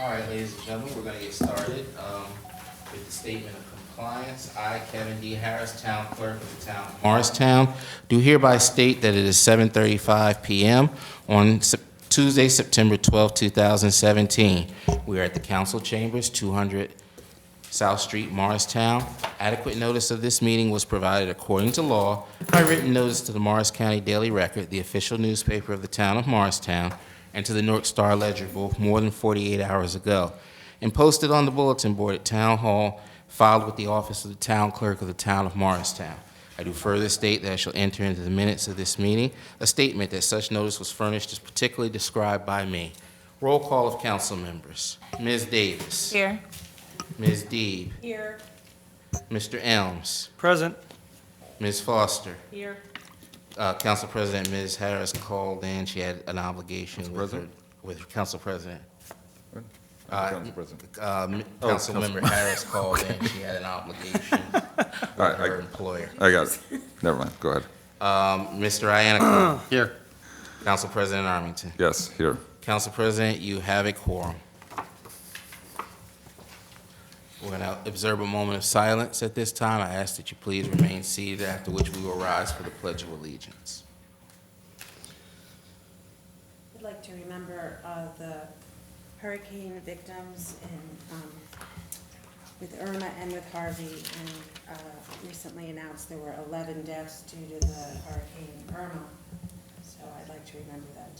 All right, ladies and gentlemen, we're going to get started with the statement of compliance. I, Kevin D. Harris, Town Clerk of the Town of Morristown, do hereby state that it is 7:35 p.m. on Tuesday, September 12, 2017. We are at the Council Chambers, 200 South Street, Morristown. Adequate notice of this meeting was provided according to law by written notice to the Morris County Daily Record, the official newspaper of the Town of Morristown, and to the Newark Star Ledger both more than 48 hours ago, and posted on the bulletin board at Town Hall, filed with the office of the Town Clerk of the Town of Morristown. I do further state that I shall enter into the minutes of this meeting a statement that such notice was furnished as particularly described by me. Roll call of council members. Ms. Davis. Here. Ms. Deeb. Here. Mr. Elms. Present. Ms. Foster. Here. Council President, Ms. Harris called in. She had an obligation with her, President? with her Council President. Council President. Councilmember Harris called in. She had an obligation with right, her employer. I got it. Never mind. Go ahead. Mr. Iannacono. Here. Council President Armington. Yes, here. Council President, you have a quorum. We're going to observe a moment of silence at this time. I ask that you please remain seated, after which we will rise for the Pledge of Allegiance. I'd like to remember the hurricane victims with Irma and with Harvey, and recently announced there were 11 deaths due to the Hurricane Irma. So I'd like to remember that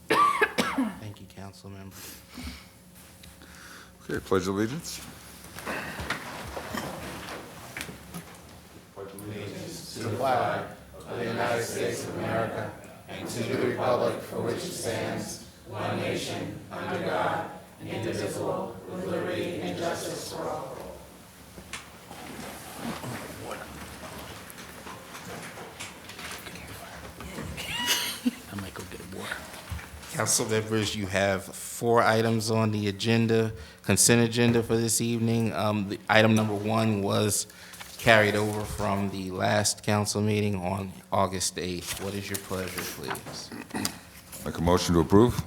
tonight. Thank you, council member. Okay, pledge allegiance. To the flag of the United States of America and to the republic for which it stands, one nation, under God, indivisible, with liberty and justice for all. I might go get a water. Council members, you have 4 items on the agenda, consent agenda for this evening. The item number 1 was carried over from the last council meeting on August 8th. What is your pleasure, please? Make a motion to approve.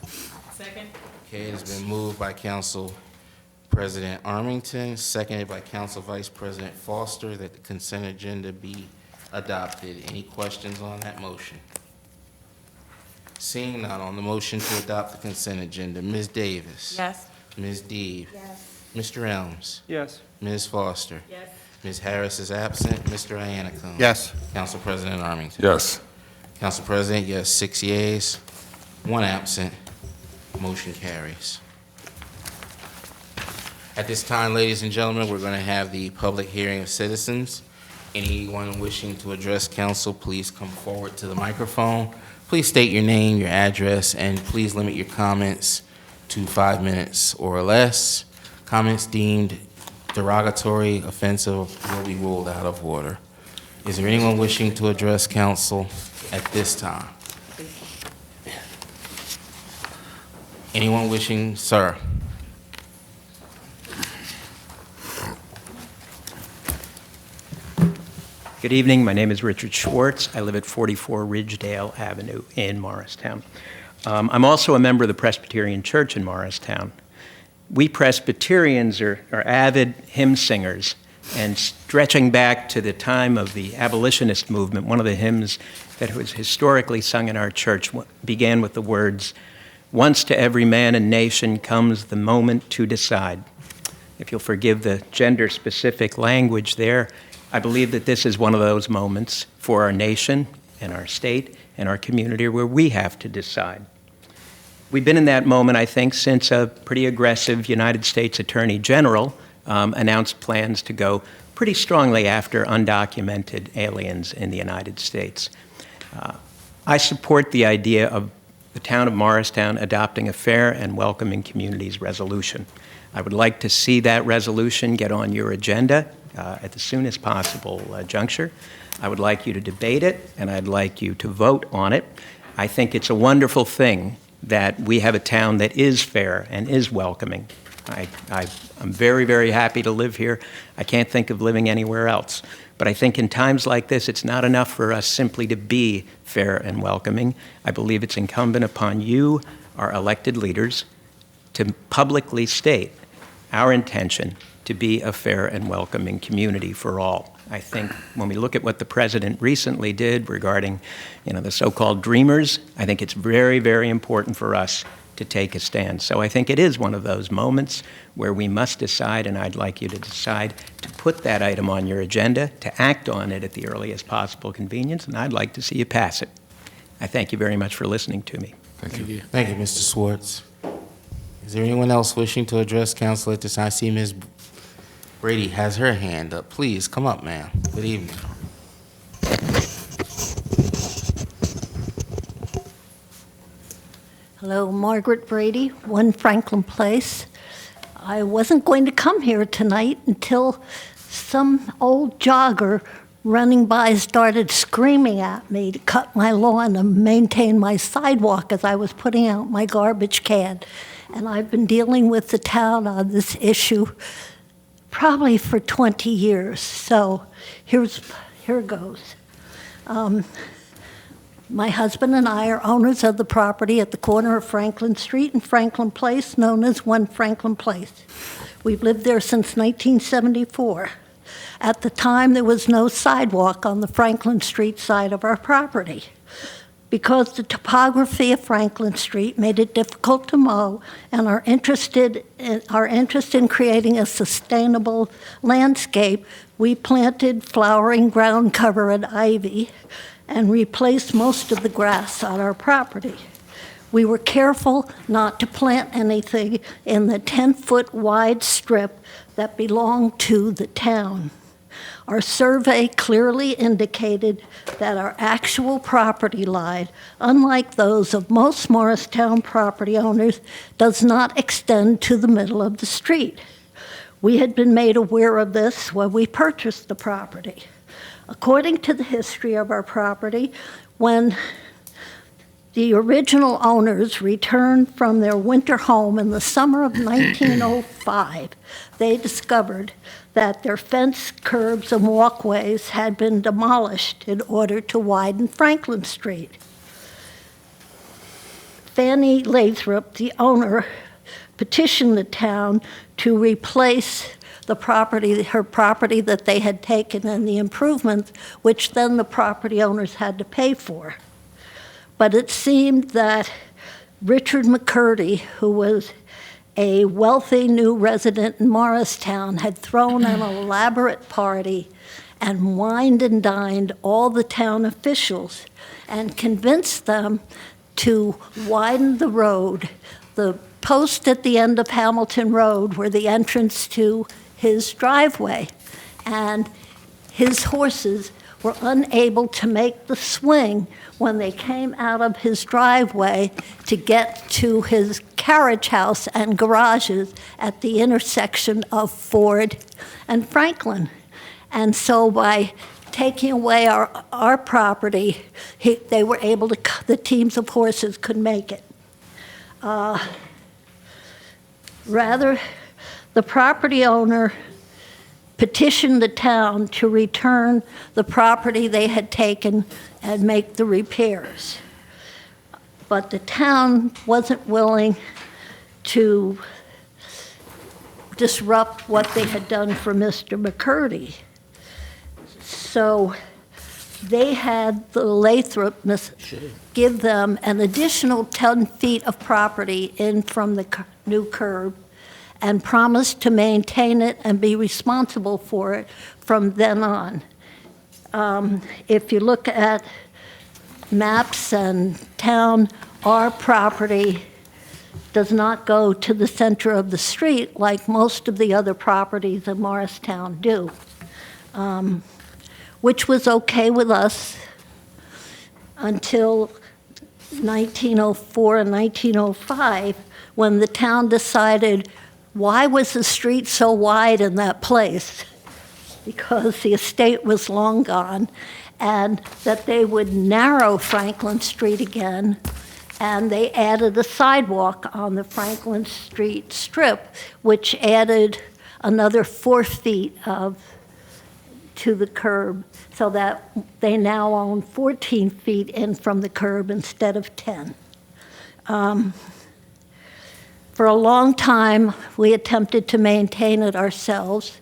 Second. Okay, it has been moved by Council President Armington, seconded by Council Vice President Foster, that the consent agenda be adopted. Any questions on that motion? Seeing none, on the motion to adopt the consent agenda, Ms. Davis. Yes. Ms. Deeb. Yes. Mr. Elms. Yes. Ms. Foster. Yes. Ms. Harris is absent. Mr. Iannacono. Yes. Council President Armington. Yes. Council President, yes, 6 yeas, 1 absent. Motion carries. At this time, ladies and gentlemen, we're going to have the public hearing of citizens. Anyone wishing to address council, please come forward to the microphone. Please state your name, your address, and please limit your comments to 5 minutes or less. Comments deemed derogatory, offensive will be ruled out of order. Is there anyone wishing to address council at this time? Anyone wishing, sir? Good evening. My name is Richard Schwartz. I live at 44 Ridgedale Avenue in Morristown. I'm also a member of the Presbyterian Church in Morristown. We Presbyterians are avid hymn singers, and stretching back to the time of the abolitionist movement, one of the hymns that was historically sung in our church began with the words, "Once to every man and nation comes the moment to decide." If you'll forgive the gender-specific language there, I believe that this is one of those moments for our nation and our state and our community where we have to decide. We've been in that moment, I think, since a pretty aggressive United States Attorney General announced plans to go pretty strongly after undocumented aliens in the United States. I support the idea of the town of Morristown adopting a fair and welcoming communities resolution. I would like to see that resolution get on your agenda at the soonest possible juncture. I would like you to debate it, and I'd like you to vote on it. I think it's a wonderful thing that we have a town that is fair and is welcoming. I'm very, very happy to live here. I can't think of living anywhere else. But I think in times like this, it's not enough for us simply to be fair and welcoming. I believe it's incumbent upon you, our elected leaders, to publicly state our intention to be a fair and welcoming community for all. I think when we look at what the president recently did regarding, the so-called dreamers, I think it's very, very important for us to take a stand. So I think it is one of those moments where we must decide, and I'd like you to decide to put that item on your agenda, to act on it at the earliest possible convenience, and I'd like to see you pass it. I thank you very much for listening to me. Thank you. Thank you, Mr. Swartz. Is there anyone else wishing to address council at this time? I see Ms. Brady has her hand up. Please, come up, ma'am. Good evening. Hello, Margaret Brady, 1 Franklin Place. I wasn't going to come here tonight until some old jogger running by started screaming at me to cut my lawn and maintain my sidewalk as I was putting out my garbage can. And I've been dealing with the town on this issue probably for 20 years. So here it goes. My husband and I are owners of the property at the corner of Franklin Street and Franklin Place, known as 1 Franklin Place. We've lived there since 1974. At the time, there was no sidewalk on the Franklin Street side of our property. Because the topography of Franklin Street made it difficult to mow, and our interest in creating a sustainable landscape, we planted flowering ground cover and ivy and replaced most of the grass on our property. We were careful not to plant anything in the 10-foot wide strip that belonged to the town. Our survey clearly indicated that our actual property line, unlike those of most Morristown property owners, does not extend to the middle of the street. We had been made aware of this when we purchased the property. According to the history of our property, when the original owners returned from their winter home in the summer of 1905, they discovered that their fence, curbs, and walkways had been demolished in order to widen Franklin Street. Fanny Lathrop, the owner, petitioned the town to replace her property that they had taken and the improvements, which then the property owners had to pay for. But it seemed that Richard McCurdy, who was a wealthy new resident in Morristown, had thrown an elaborate party and wined and dined all the town officials and convinced them to widen the road. The post at the end of Hamilton Road were the entrance to his driveway, and his horses were unable to make the swing when they came out of his driveway to get to his carriage house and garages at the intersection of Ford and Franklin. And so by taking away our property, they were able to, the teams of horses could make it. Rather, the property owner petitioned the town to return the property they had taken and make the repairs. But the town wasn't willing to disrupt what they had done for Mr. McCurdy. So they had the Lathrops give them an additional 10 feet of property in from the new curb and promised to maintain it and be responsible for it from then on. If you look at maps and town, our property does not go to the center of the street like most of the other properties in Morristown do, which was okay with us until 1904 and 1905, when the town decided, why was the street so wide in that place? Because the estate was long gone, and that they would narrow Franklin Street again, and they added a sidewalk on the Franklin Street strip, which added another 4 feet to the curb, so that they now own 14 feet in from the curb instead of 10. For a long time, we attempted to maintain it ourselves,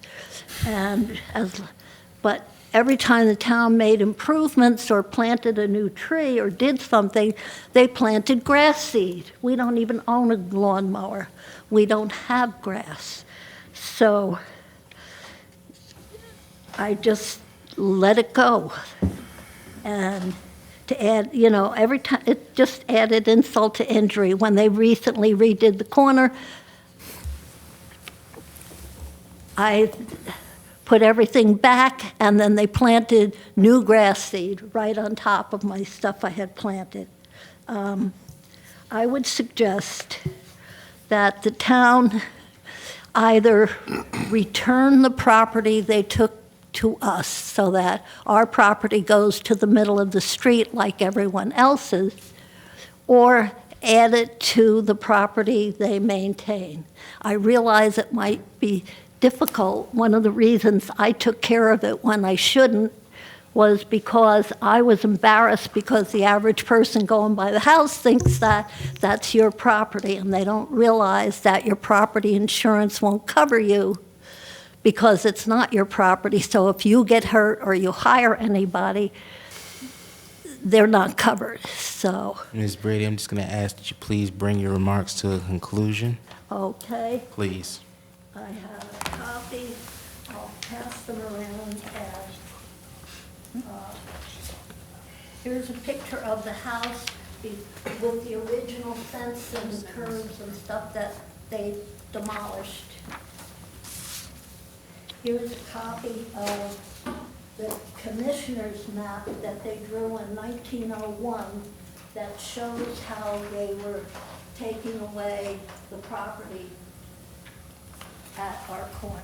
but every time the town made improvements or planted a new tree or did something, they planted grass seed. We don't even own a lawnmower. We don't have grass. So I just let it go. And to add, every time, it just added insult to injury. When they recently redid the corner, I put everything back, and then they planted new grass seed right on top of my stuff I had planted. I would suggest that the town either return the property they took to us so that our property goes to the middle of the street like everyone else's, or add it to the property they maintain. I realize it might be difficult. One of the reasons I took care of it when I shouldn't was because I was embarrassed, because the average person going by the house thinks that that's your property, and they don't realize that your property insurance won't cover you because it's not your property. So if you get hurt or you hire anybody, they're not covered. So, Ms. Brady, I'm just going to ask that you please bring your remarks to a conclusion. okay, Please. I have a copy. I'll pass them around as, here's a picture of the house with the original fence and the curbs and stuff that they demolished. Here's a copy of the commissioner's map that they drew in 1901 that shows how they were taking away the property at our corner.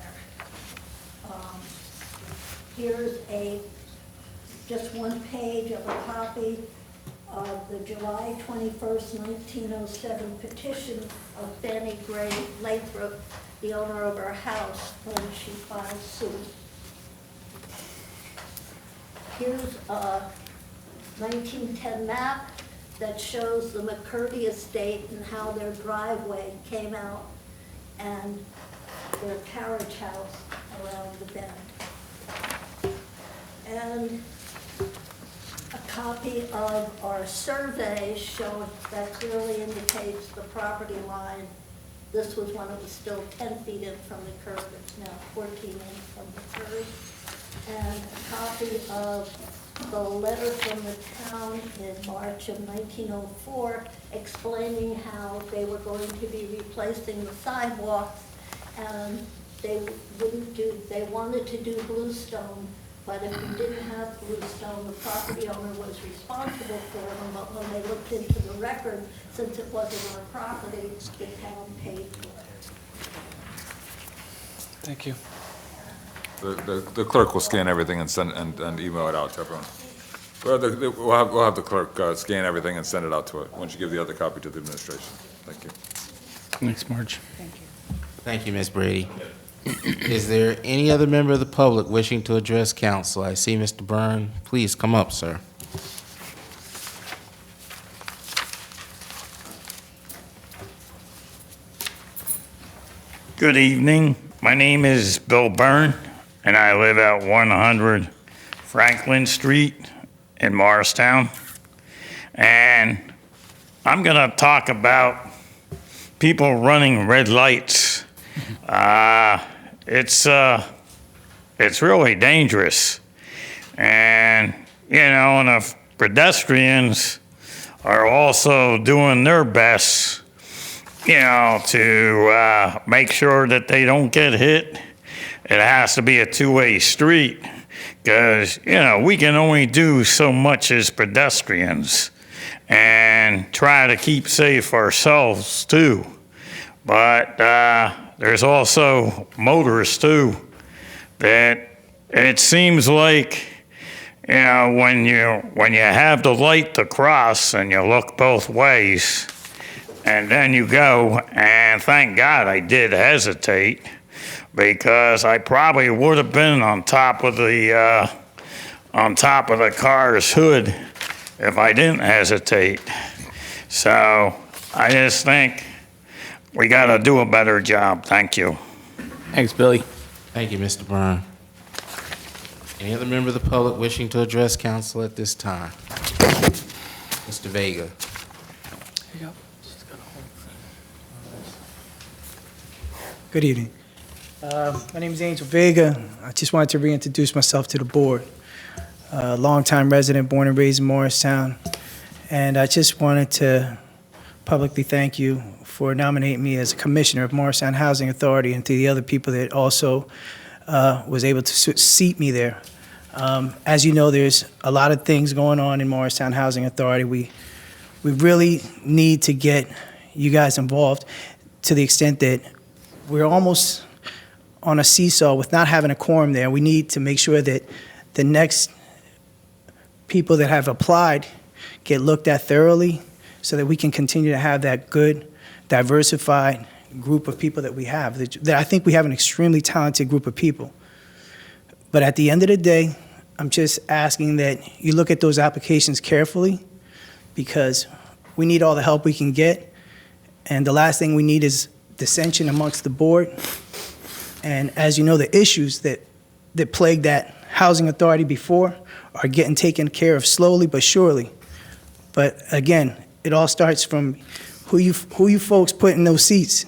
Here's just one page of a copy of the July 21st, 1907 petition of Fannie Gray Lathrop, the owner of our house, when she filed suit. Here's a 1910 map that shows the McCurdy estate and how their driveway came out and their carriage house around the bend. And a copy of our survey showing that clearly indicates the property line. This was when it was still 10 feet in from the curb. It's now 14 in from the curb. And a copy of the letter from the town in March of 1904 explaining how they were going to be replacing the sidewalks, and they wanted to do bluestone, but if you didn't have bluestone, the property owner was responsible for them, but when they looked into the record, since it wasn't our property, the town paid for it. Thank you. The clerk will scan everything and send, and email it out to everyone. We'll have the clerk scan everything and send it out to it, once you give the other copy to the administration. Thank you. Thanks, Marge. Thank you, Ms. Brady. Is there any other member of the public wishing to address council? I see Mr. Byrne. Please come up, sir. Good evening. My name is Bill Byrne, and I live at 100 Franklin Street in Morristown. And I'm going to talk about people running red lights. It's really dangerous. And, and if pedestrians are also doing their best, to make sure that they don't get hit, it has to be a two-way street, because, we can only do so much as pedestrians and try to keep safe ourselves too. But there's also motorists too, that it seems like, when you have the light to cross and you look both ways, and then you go, and thank God I did hesitate, because I probably would have been on top of the car's hood if I didn't hesitate. So I just think, We got to do a better job. Thank you. Thanks, Billy. Thank you, Mr. Byrne. Any other member of the public wishing to address council at this time? Mr. Vega. Good evening. My name is Angel Vega. I just wanted to reintroduce myself to the board. Longtime resident, born and raised in Morristown. And I just wanted to publicly thank you for nominating me as a commissioner of Morristown Housing Authority and to the other people that also was able to seat me there. As you know, there's a lot of things going on in Morristown Housing Authority. We really need to get you guys involved to the extent that we're almost on a seesaw with not having a quorum there. We need to make sure that the next people that have applied get looked at thoroughly so that we can continue to have that good, diversified group of people that we have. That I think we have an extremely talented group of people. But at the end of the day, I'm just asking that you look at those applications carefully because we need all the help we can get. And the last thing we need is dissension amongst the board. And as you know, the issues that plagued that housing authority before are getting taken care of slowly but surely. But again, it all starts from who you folks put in those seats.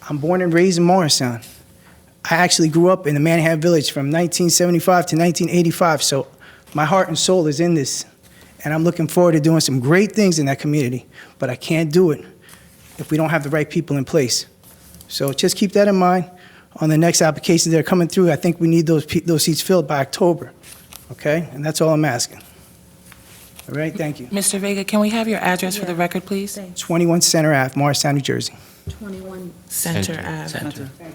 I'm born and raised in Morristown. I actually grew up in the Manhattan Village from 1975 to 1985, so my heart and soul is in this. And I'm looking forward to doing some great things in that community, but I can't do it if we don't have the right people in place. So just keep that in mind on the next applications that are coming through. I think we need those seats filled by October, okay? And that's all I'm asking. All right, thank you. Mr. Vega, can we have your address for the record, please? 21 Center Ave, Morristown, New Jersey. 21. Center Center. Ave.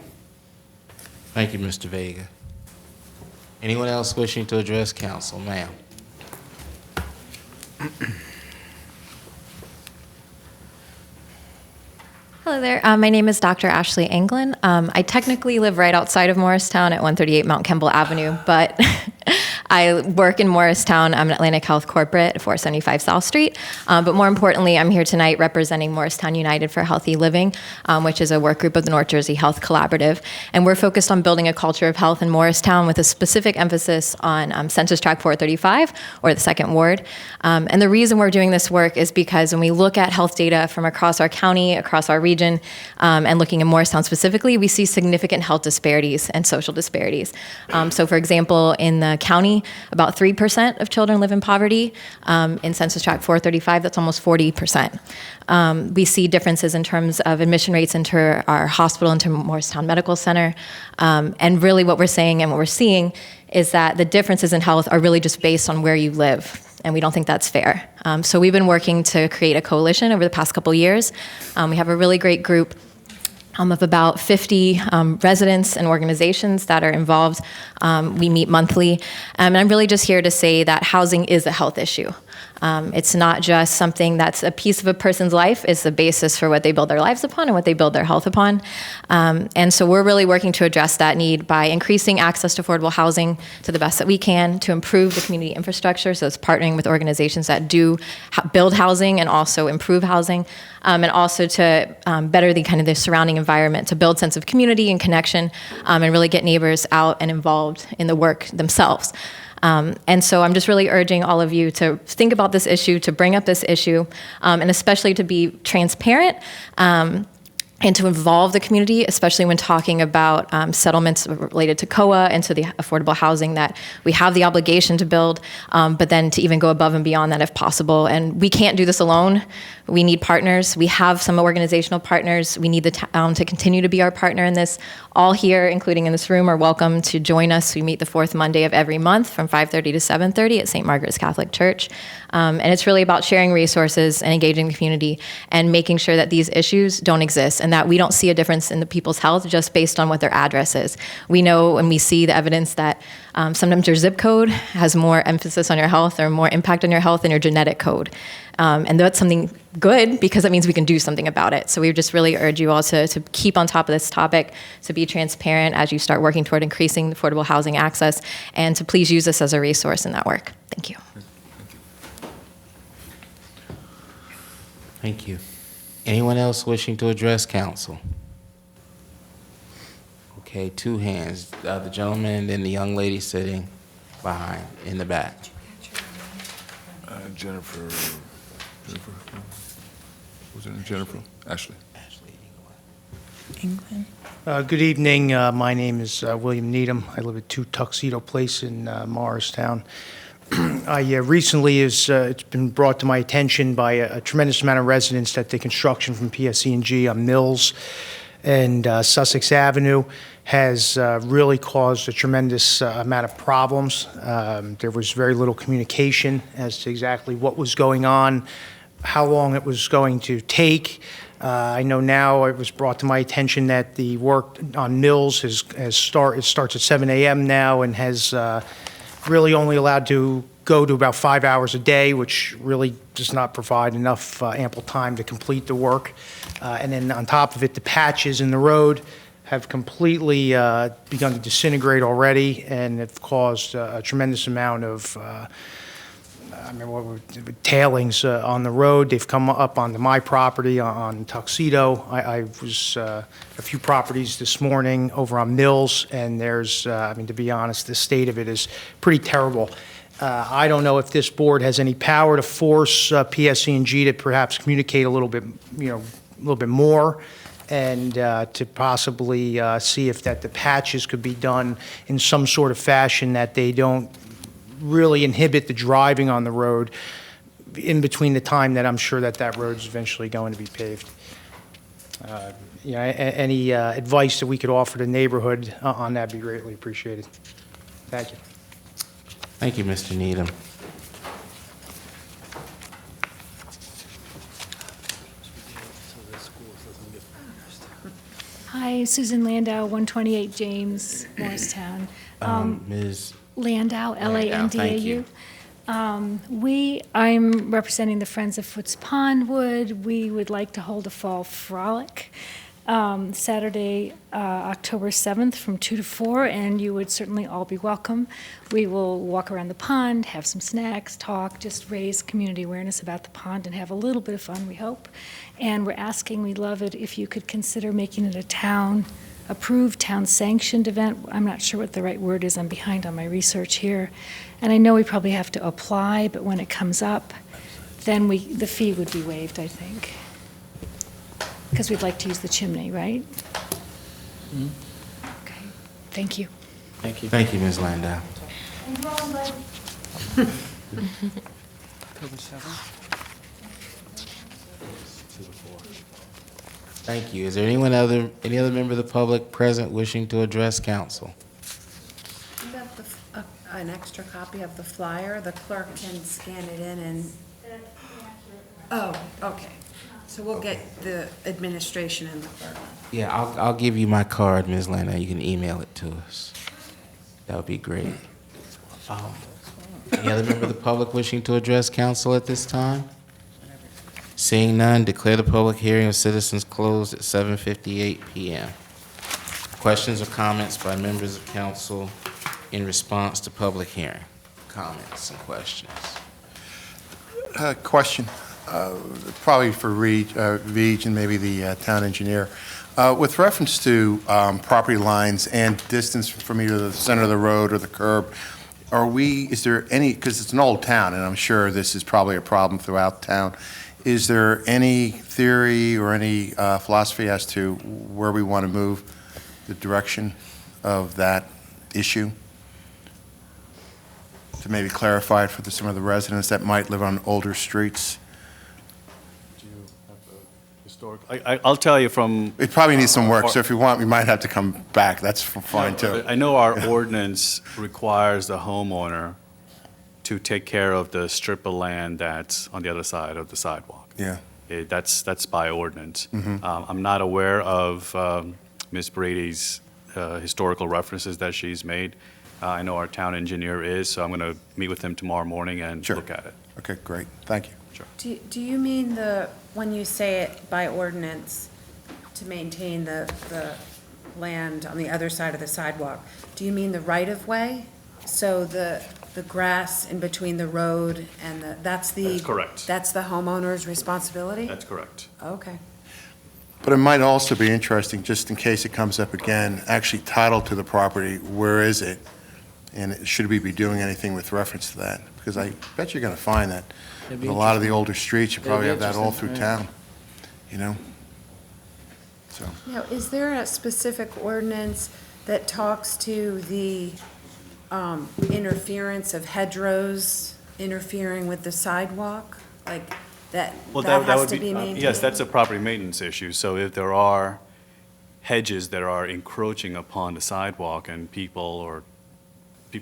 Thank you, Mr. Vega. Anyone else wishing to address council? Ma'am. Hello there. My name is Dr. Ashley Anglin. I technically live right outside of Morristown at 138 Mount Campbell Avenue, but I work in Morristown. I'm an Atlantic Health corporate at 475 South Street. But more importantly, I'm here tonight representing Morristown United for Healthy Living, which is a work group of the North Jersey Health Collaborative. And we're focused on building a culture of health in Morristown with a specific emphasis on Census Tract 435, or the Second Ward. And the reason we're doing this work is because when we look at health data from across our county, across our region, and looking at Morristown specifically, we see significant health disparities and social disparities. So for example, in the county, about 3% of children live in poverty. In Census Tract 435, that's almost 40%. We see differences in terms of admission rates into our hospital, into Morristown Medical Center. And really what we're saying and what we're seeing is that the differences in health are really just based on where you live. And we don't think that's fair. So we've been working to create a coalition over the past couple years. We have a really great group of about 50 residents and organizations that are involved. We meet monthly. And I'm really just here to say that housing is a health issue. It's not just something that's a piece of a person's life. It's the basis for what they build their lives upon and what they build their health upon. And so we're really working to address that need by increasing access to affordable housing to the best that we can, to improve the community infrastructure. So it's partnering with organizations that do build housing and also improve housing, and also to better the surrounding environment, to build sense of community and connection, and really get neighbors out and involved in the work themselves. And so I'm just really urging all of you to think about this issue, to bring up this issue, and especially to be transparent and to involve the community, especially when talking about settlements related to COA and to the affordable housing that we have the obligation to build, but then to even go above and beyond that if possible. And we can't do this alone. We need partners. We have some organizational partners. We need the town to continue to be our partner in this. All here, including in this room, are welcome to join us. We meet the fourth Monday of every month from 5:30 to 7:30 at St. Margaret's Catholic Church. And it's really about sharing resources and engaging the community and making sure that these issues don't exist and that we don't see a difference in the people's health just based on what their address is. We know and we see the evidence that sometimes your zip code has more emphasis on your health or more impact on your health than your genetic code. And that's something good because that means we can do something about it. So we just really urge you all to keep on top of this topic, to be transparent as you start working toward increasing affordable housing access, and to please use this as a resource in that work. Thank you. Thank you. Anyone else wishing to address council? Okay, two hands. The gentleman and then the young lady sitting behind, in the back. Jennifer, was it Jennifer? Ashley. England? Good evening. My name is William Needham. I live at 2 Tuxedo Place in Morristown. I recently, it's been brought to my attention by a tremendous amount of residents that the construction from PSE&G on Mills and Sussex Avenue has really caused a tremendous amount of problems. There was very little communication as to exactly what was going on, how long it was going to take. I know now it was brought to my attention that the work on Mills it starts at 7 a.m. now and has really only allowed to go to about 5 hours a day, which really does not provide enough ample time to complete the work. And then on top of it, the patches in the road have completely begun to disintegrate already and have caused a tremendous amount of tailings on the road. They've come up onto my property on Tuxedo. I was a few properties this morning over on Mills, and there's, to be honest, the state of it is pretty terrible. I don't know if this board has any power to force PSE&G to perhaps communicate a little bit, a little bit more, and to possibly see if that the patches could be done in some sort of fashion that they don't really inhibit the driving on the road in between the time that I'm sure that road's eventually going to be paved. Any advice that we could offer the neighborhood on that would be greatly appreciated. Thank you. Thank you, Mr. Needham. Hi, Susan Landau, 128 James, Morristown. Ms. Landau, Landau, thank you. L-A-N-D-A-U. I'm representing the Friends of Foots Pondwood. We would like to hold a fall frolic Saturday, October 7th from 2 to 4, and you would certainly all be welcome. We will walk around the pond, have some snacks, talk, just raise community awareness about the pond and have a little bit of fun, we hope. And we're asking, we'd love it if you could consider making it a town-approved, town-sanctioned event. I'm not sure what the right word is. I'm behind on my research here. And I know we probably have to apply, but when it comes up, then the fee would be waived, I think. Because we'd like to use the chimney, right? Mm-hmm. Okay, thank you. Thank you. Thank you, Ms. Landau. Thank you. Is there any other member of the public present wishing to address council? You have an extra copy of the flyer. The clerk can scan it in and... Oh, okay. So we'll get the administration and the clerk. Yeah, I'll give you my card, Ms. Landau. You can email it to us. That would be great. Any other member of the public wishing to address council at this time? Seeing none, declare the public hearing of citizens closed at 7:58 p.m. Questions or comments by members of council in response to public hearing? Comments and questions? Question, probably for Vij and maybe the town engineer. With reference to property lines and distance from either the center of the road or the curb, is there any, because it's an old town, and I'm sure this is probably a problem throughout town, is there any theory or any philosophy as to where we want to move the direction of that issue? To maybe clarify it for some of the residents that might live on older streets? I'll tell you from... It probably needs some work, so if you want, we might have to come back. That's fine, too. I know our ordinance requires the homeowner to take care of the strip of land that's on the other side of the sidewalk. Yeah. That's by ordinance. I'm not aware of Ms. Brady's historical references that she's made. I know our town engineer is, so I'm going to meet with him tomorrow morning and look at it. Okay, great. Thank you. Sure. Do you mean when you say it by ordinance to maintain the land on the other side of the sidewalk, do you mean the right-of-way? So the grass in between the road and that's That's correct. That's the homeowner's responsibility? That's correct. Okay. But it might also be interesting, just in case it comes up again, actually title to the property, where is it? And should we be doing anything with reference to that? Because I bet you're going to find that in a lot of the older streets, you probably have that all through town, you know? So, Now, is there a specific ordinance that talks to the interference of hedgerows interfering with the sidewalk? Like, that has would to be maintained? Yes, that's a property maintenance issue. So if there are hedges that are encroaching upon the sidewalk and people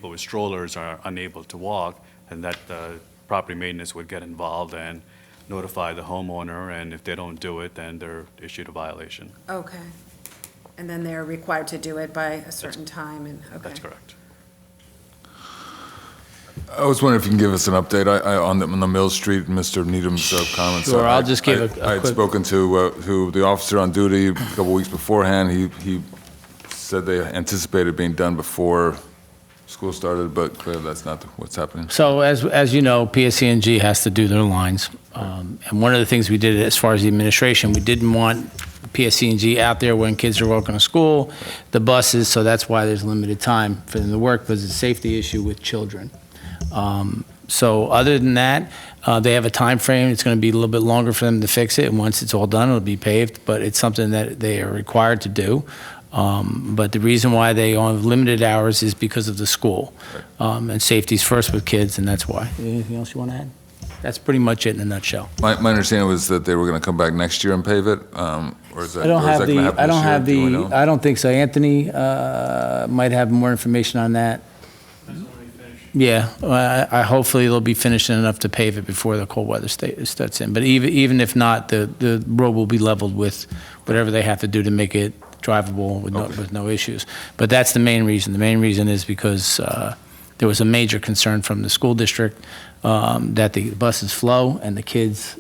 with strollers are unable to walk, then that property maintenance would get involved and notify the homeowner, and if they don't do it, then they're issued a violation. Okay. And then they're required to do it by a certain time, and, okay. That's correct. I was wondering if you can give us an update on the Mill Street, Mr. Needham's comments. Sure, I'll just give a I had quick- spoken to the officer on duty a couple weeks beforehand. He said they anticipated being done before school started, but clearly that's not what's happening. So as you know, PSC&G has to do their lines. And one of the things we did as far as the administration, we didn't want PSC&G out there when kids are walking to school, the buses, so that's why there's limited time for them to work, because it's a safety issue with children. So other than that, they have a time frame. It's going to be a little bit longer for them to fix it, and once it's all done, it'll be paved, but it's something that they are required to do. But the reason why they only have limited hours is because of the school. And safety's first with kids, and that's why. Anything else you want to add? That's pretty much it in a nutshell. My understanding was that they were going to come back next year and pave it, or is that I don't or is have that gonna the, happen I this don't year? have Do we the, know? I don't think so. Anthony might have more information on that. Yeah, I hopefully they'll be finishing enough to pave it before the cold weather starts in. But even if not, the road will be leveled with whatever they have to do to make it drivable with no issues. But that's the main reason. The main reason is because there was a major concern from the school district that the buses flow and the kids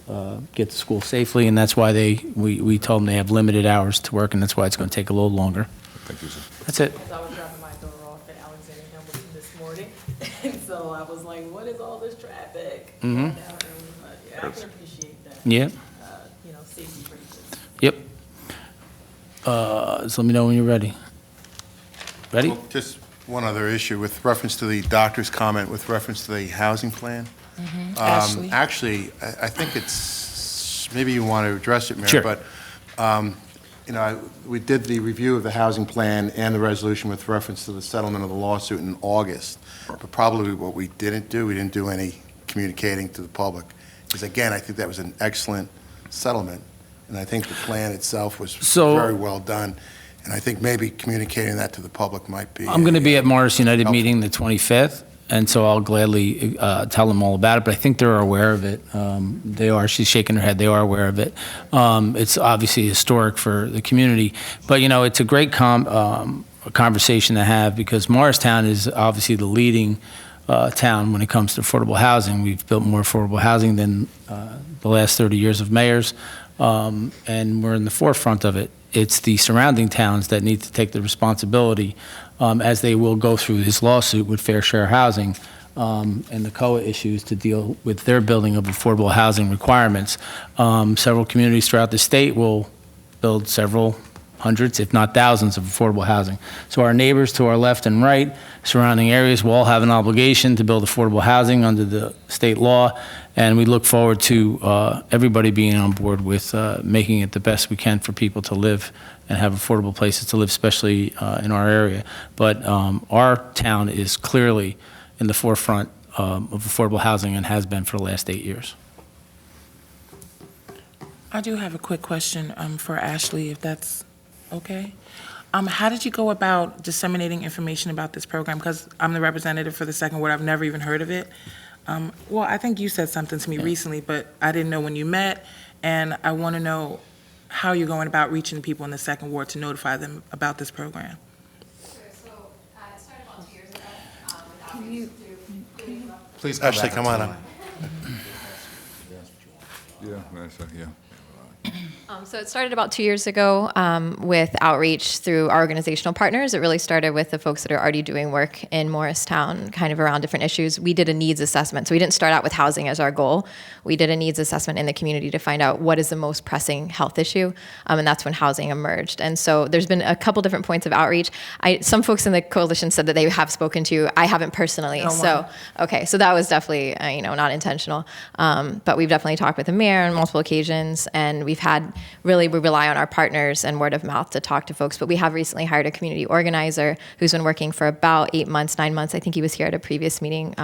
get to school safely, and that's why we told them they have limited hours to work, and that's why it's going to take a little longer. Thank you, sir. That's it. I was dropping my daughter off at Alexander Hamilton this morning, and so I was like, what is all this traffic? Mhm. Yeah, I can appreciate that. Yeah. Safety for the kids. Yep. So let me know when you're ready. Ready? Well, just one other issue with reference to the doctor's comment with reference to the housing plan. Ashley? Actually, I think it's, maybe you want to address it, Mayor. Sure. But, we did the review of the housing plan and the resolution with reference to the settlement of the lawsuit in August. But probably what we didn't do any communicating to the public. Because again, I think that was an excellent settlement. And I think the plan itself was So- very well done. And I think maybe communicating that to the public might be. I'm going to be at Morris United meeting the 25th, and so I'll gladly tell them all about it, but I think they're aware of it. They are, she's shaking her head, they are aware of it. It's obviously historic for the community, but, it's a great conversation to have, because Morristown is obviously the leading town when it comes to affordable housing. We've built more affordable housing than the last 30 years of mayors, and we're in the forefront of it. It's the surrounding towns that need to take the responsibility, as they will go through this lawsuit with fair share housing and the COA issues to deal with their building of affordable housing requirements. Several communities throughout the state will build several hundreds, if not thousands, of affordable housing. So our neighbors to our left and right, surrounding areas, will all have an obligation to build affordable housing under the state law, and we look forward to everybody being on board with making it the best we can for people to live and have affordable places to live, especially in our area. But our town is clearly in the forefront of affordable housing and has been for the last 8 years. I do have a quick question for Ashley, if that's okay. How did you go about disseminating information about this program? Because I'm the representative for the Second Ward. I've never even heard of it. Well, I think you said something to me recently, but I didn't know when you met, and I want to know how you're going about reaching people in the Second Ward to notify them about this program. Please Ashley, back come to on the up. line. Yeah, nice, yeah. So it started about 2 years ago with outreach through our organizational partners. It really started with the folks that are already doing work in Morristown, kind of around different issues. We did a needs assessment. So we didn't start out with housing as our goal. We did a needs assessment in the community to find out what is the most pressing health issue, and that's when housing emerged. And so there's been a couple different points of outreach. Some folks in the coalition said that they have spoken to you. I haven't personally. Okay, so that was definitely not intentional. But we've definitely talked with the mayor on multiple occasions, and we rely on our partners and word of mouth to talk to folks. But we have recently hired a community organizer who's been working for about 8 months, 9 months. I think he was here at a previous meeting,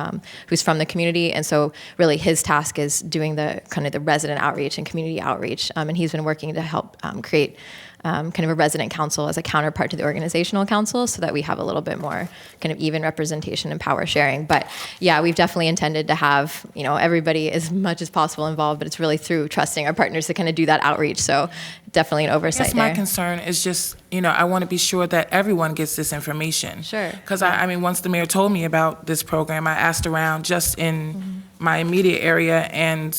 who's from the community. And so really his task is doing the kind of the resident outreach and community outreach. And he's been working to help create kind of a resident council as a counterpart to the organizational council so that we have a little bit more kind of even representation and power sharing. But yeah, we've definitely intended to have, everybody as much as possible involved, but it's really through trusting our partners to kind of do that outreach. So definitely an oversight Yes, my concern is just, I want to be sure that everyone gets this information. Sure. Because I mean, once the mayor told me about this program, I asked around just in my immediate area, and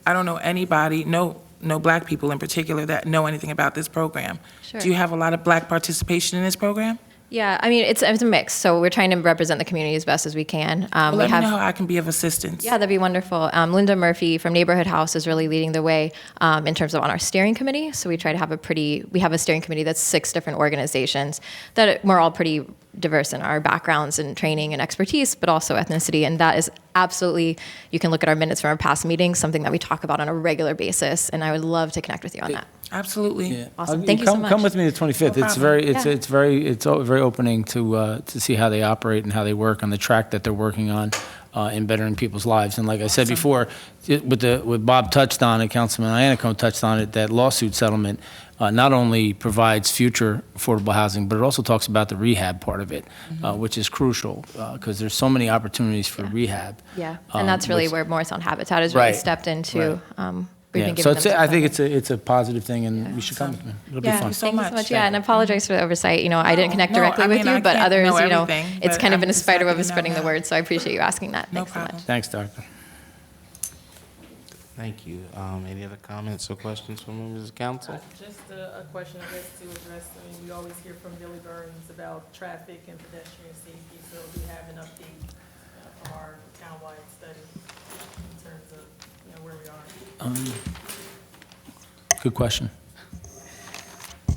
I don't know anybody, no Black people in particular that know anything about this program. Sure. Do you have a lot of Black participation in this program? Yeah, I mean, it's a mix. So we're trying to represent the community as best as we can. Well, let me know how I can be of assistance. Yeah, that'd be wonderful. Linda Murphy from Neighborhood House is really leading the way in terms of on our steering committee. So we try to have we have a steering committee that's 6 different organizations that we're all pretty diverse in our backgrounds and training and expertise, but also ethnicity. And that is absolutely, you can look at our minutes from our past meetings, something that we talk about on a regular basis. And I would love to connect with you on that. Absolutely. Yeah. Awesome. Thank you so much. Come with me the 25th. No problem. It's very opening to see how they operate and how they work on the track that they're working on in bettering people's lives. And like I said before, what Bob touched on and Councilman Iannacone touched on it, that lawsuit settlement not only provides future affordable housing, but it also talks about the rehab part of it, which is crucial because there's so many opportunities for rehab. Yeah, and that's really where Morristown Habitat has really stepped into. We've been giving them I think it's a positive thing, and you should come with me. It'll be fun. Thank you so much. Yeah, and I apologize for the oversight. I didn't connect directly with you, but others, it's kind of been a spider web of spreading the word. So I appreciate you asking that. Thanks so much. Thanks, Doctor. Thank you. Any other comments or questions from members of council? Just a question, I guess, to address, we always hear from Billy Burns about traffic and pedestrian safety, so we have an update from our townwide study in terms of, where we are. Good question.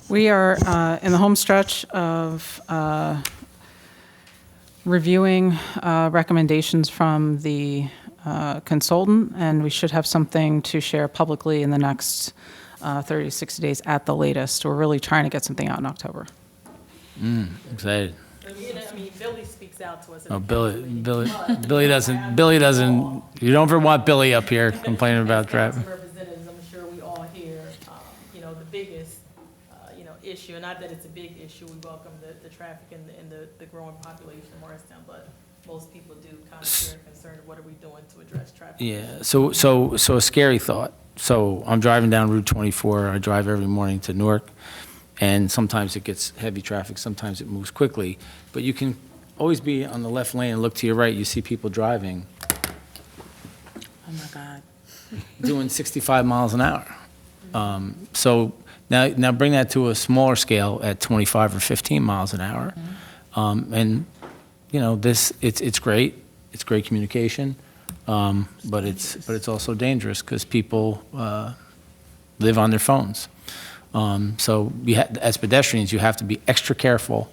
We are in the home stretch of reviewing recommendations from the consultant, and we should have something to share publicly in the next 30 to 60 days at the latest. We're really trying to get something out in October. Excited. I mean, Billy speaks out to us. Oh, Billy doesn't. You don't ever want Billy up here complaining about traffic. Representatives, I'm sure we all hear, the biggest, issue, and not that it's a big issue. We welcome the traffic and the growing population of Morristown, but most people do kind of share concern of what are we doing to address traffic. Yeah. So a scary thought. So I'm driving down Route 24. I drive every morning to Newark, and sometimes it gets heavy traffic. Sometimes it moves quickly, but you can always be on the left lane and look to your right. You see people driving. Oh my God. Doing 65 miles an hour. So now bring that to a smaller scale at 25 or 15 miles an hour. And it's great. It's great communication. But it's also dangerous because people live on their phones. So as pedestrians, you have to be extra careful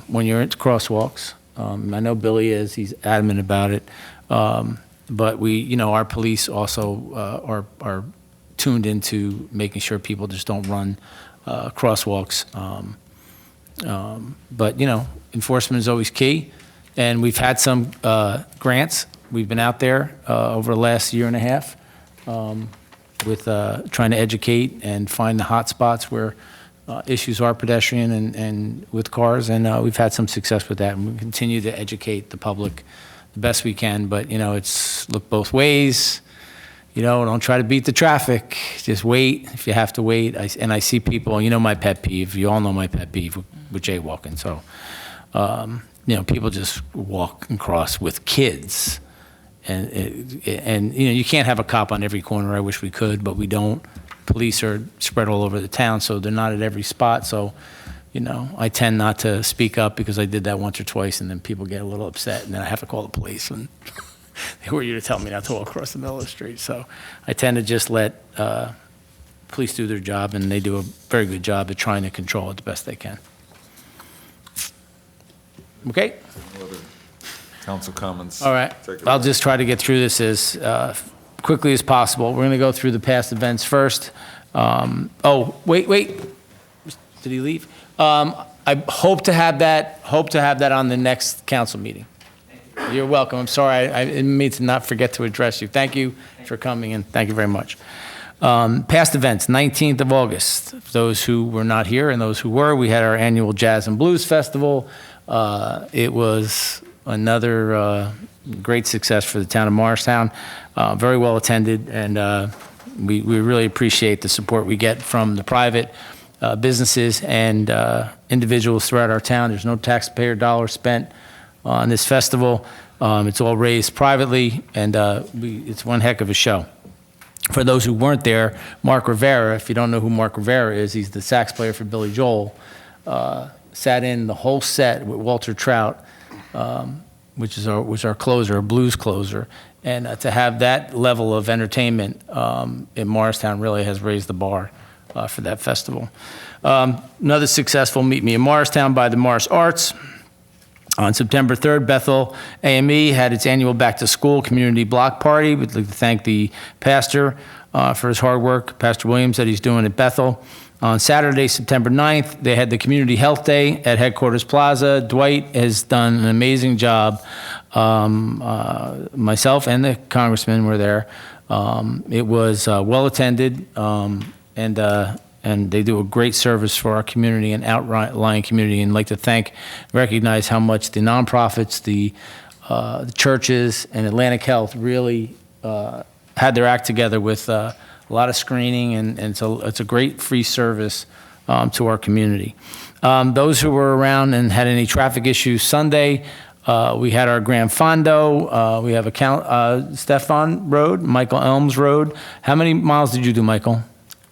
when you're at crosswalks. I know Billy is. He's adamant about it. But our police also are tuned into making sure people just don't run crosswalks. But enforcement is always key. And we've had some grants. We've been out there over the last year and a half with trying to educate and find the hot spots where issues are pedestrian and with cars. And we've had some success with that. And we continue to educate the public the best we can. But, it's look both ways. Don't try to beat the traffic. Just wait if you have to wait. I see people, my pet peeve. You all know my pet peeve with jaywalking. So, people just walk and cross with kids. And you can't have a cop on every corner. I wish we could, but we don't. police are spread all over the town, so they're not at every spot. So, I tend not to speak up because I did that once or twice, and then people get a little upset, and then I have to call the police, and they were here to tell me not to walk across the middle of the street. So I tend to just let police do their job, and they do a very good job at trying to control it the best they can. Okay? Council comments? All right. Take it I'll away. just try to get through this as quickly as possible. We're going to go through the past events first. Wait. Did he leave? I hope to have that on the next council meeting. You're welcome. I'm sorry. I didn't mean to not forget to address you. Thank you for coming, and thank you very much. Past events, 19th of August. Those who were not here and those who were, we had our annual Jazz and Blues Festival. It was another great success for the town of Morristown. Very well attended, and we really appreciate the support we get from the private businesses and individuals throughout our town. There's no taxpayer dollar spent on this festival. It's all raised privately, and it's one heck of a show. For those who weren't there, Mark Rivera, if you don't know who Mark Rivera is, he's the sax player for Billy Joel, sat in the whole set with Walter Trout, which was our closer, a blues closer. And to have that level of entertainment in Morristown really has raised the bar for that festival. Another successful Meet Me in Morristown by the Morris Arts. On September 3rd, Bethel AME had its annual back-to-school community block party. We'd like to thank the pastor for his hard work, Pastor Williams, that he's doing at Bethel. On Saturday, September 9th, they had the Community Health Day at Headquarters Plaza. Dwight has done an amazing job. Myself and the congressman were there. It was well-attended, and they do a great service for our community and outlying community. And I'd like to recognize how much the nonprofits, the churches, and Atlantic Health really had their act together with a lot of screening, and so it's a great free service to our community. Those who were around and had any traffic issues Sunday, we had our Grand Fondo. We have Stefan Road, Michael Elms Road. How many miles did you do, Michael?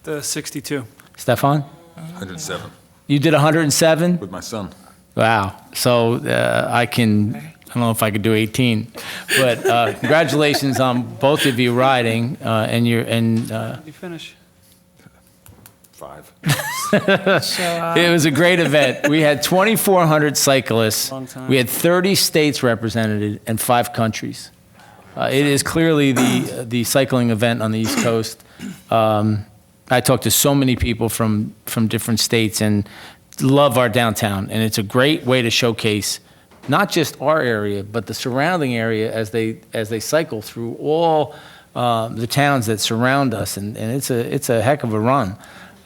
The 62. Stefan? 107. You did 107? With my son. Wow. So I don't know if I could do 18, but congratulations on both of you riding, You finish. 5. It was a great event. We had 2,400 cyclists. Long time. We had 30 states represented and 5 countries. It is clearly the cycling event on the East Coast. I talked to so many people from different states and love our downtown. And it's a great way to showcase not just our area, but the surrounding area as they cycle through all the towns that surround us. And it's a heck of a run.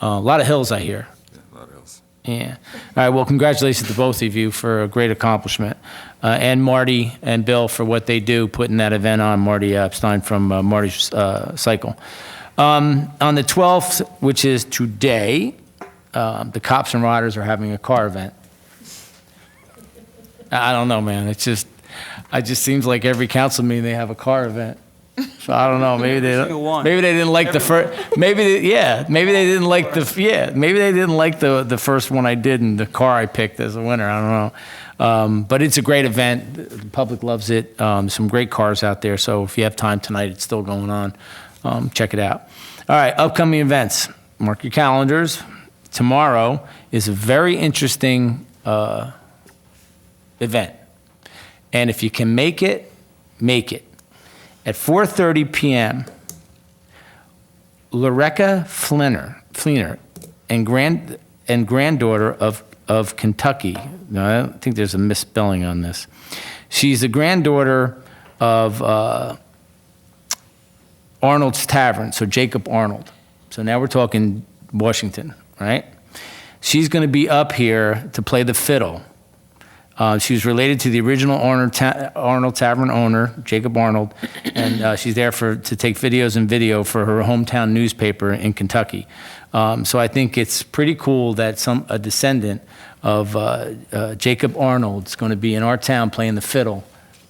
A lot of hills, I hear. Yeah, a lot of hills. Yeah. All right, well, congratulations to both of you for a great accomplishment. And Marty and Bill for what they do, putting that event on. Marty Epstein from Marty's Cycle. On the 12th, which is today, the Cops and Riders are having a car event. I don't know, man. It just seems like every council meeting they have a car event. So I don't know. Maybe they didn't like the first. Maybe they didn't like the first one I did and the car I picked as a winner. I don't know. But it's a great event. The public loves it. Some great cars out there. So if you have time tonight, it's still going on. Check it out. All right, upcoming events. Mark your calendars. Tomorrow is a very interesting event. And if you can make it, make it. At 4:30 p.m., Loretta Fleener and granddaughter of Kentucky. No, I don't think there's a misspelling on this. She's the granddaughter of Arnold's Tavern, so Jacob Arnold. So now we're talking Washington, right? She's going to be up here to play the fiddle. She was related to the original Arnold Tavern owner, Jacob Arnold, and she's there to take videos and video for her hometown newspaper in Kentucky. So I think it's pretty cool that a descendant of Jacob Arnold is going to be in our town playing the fiddle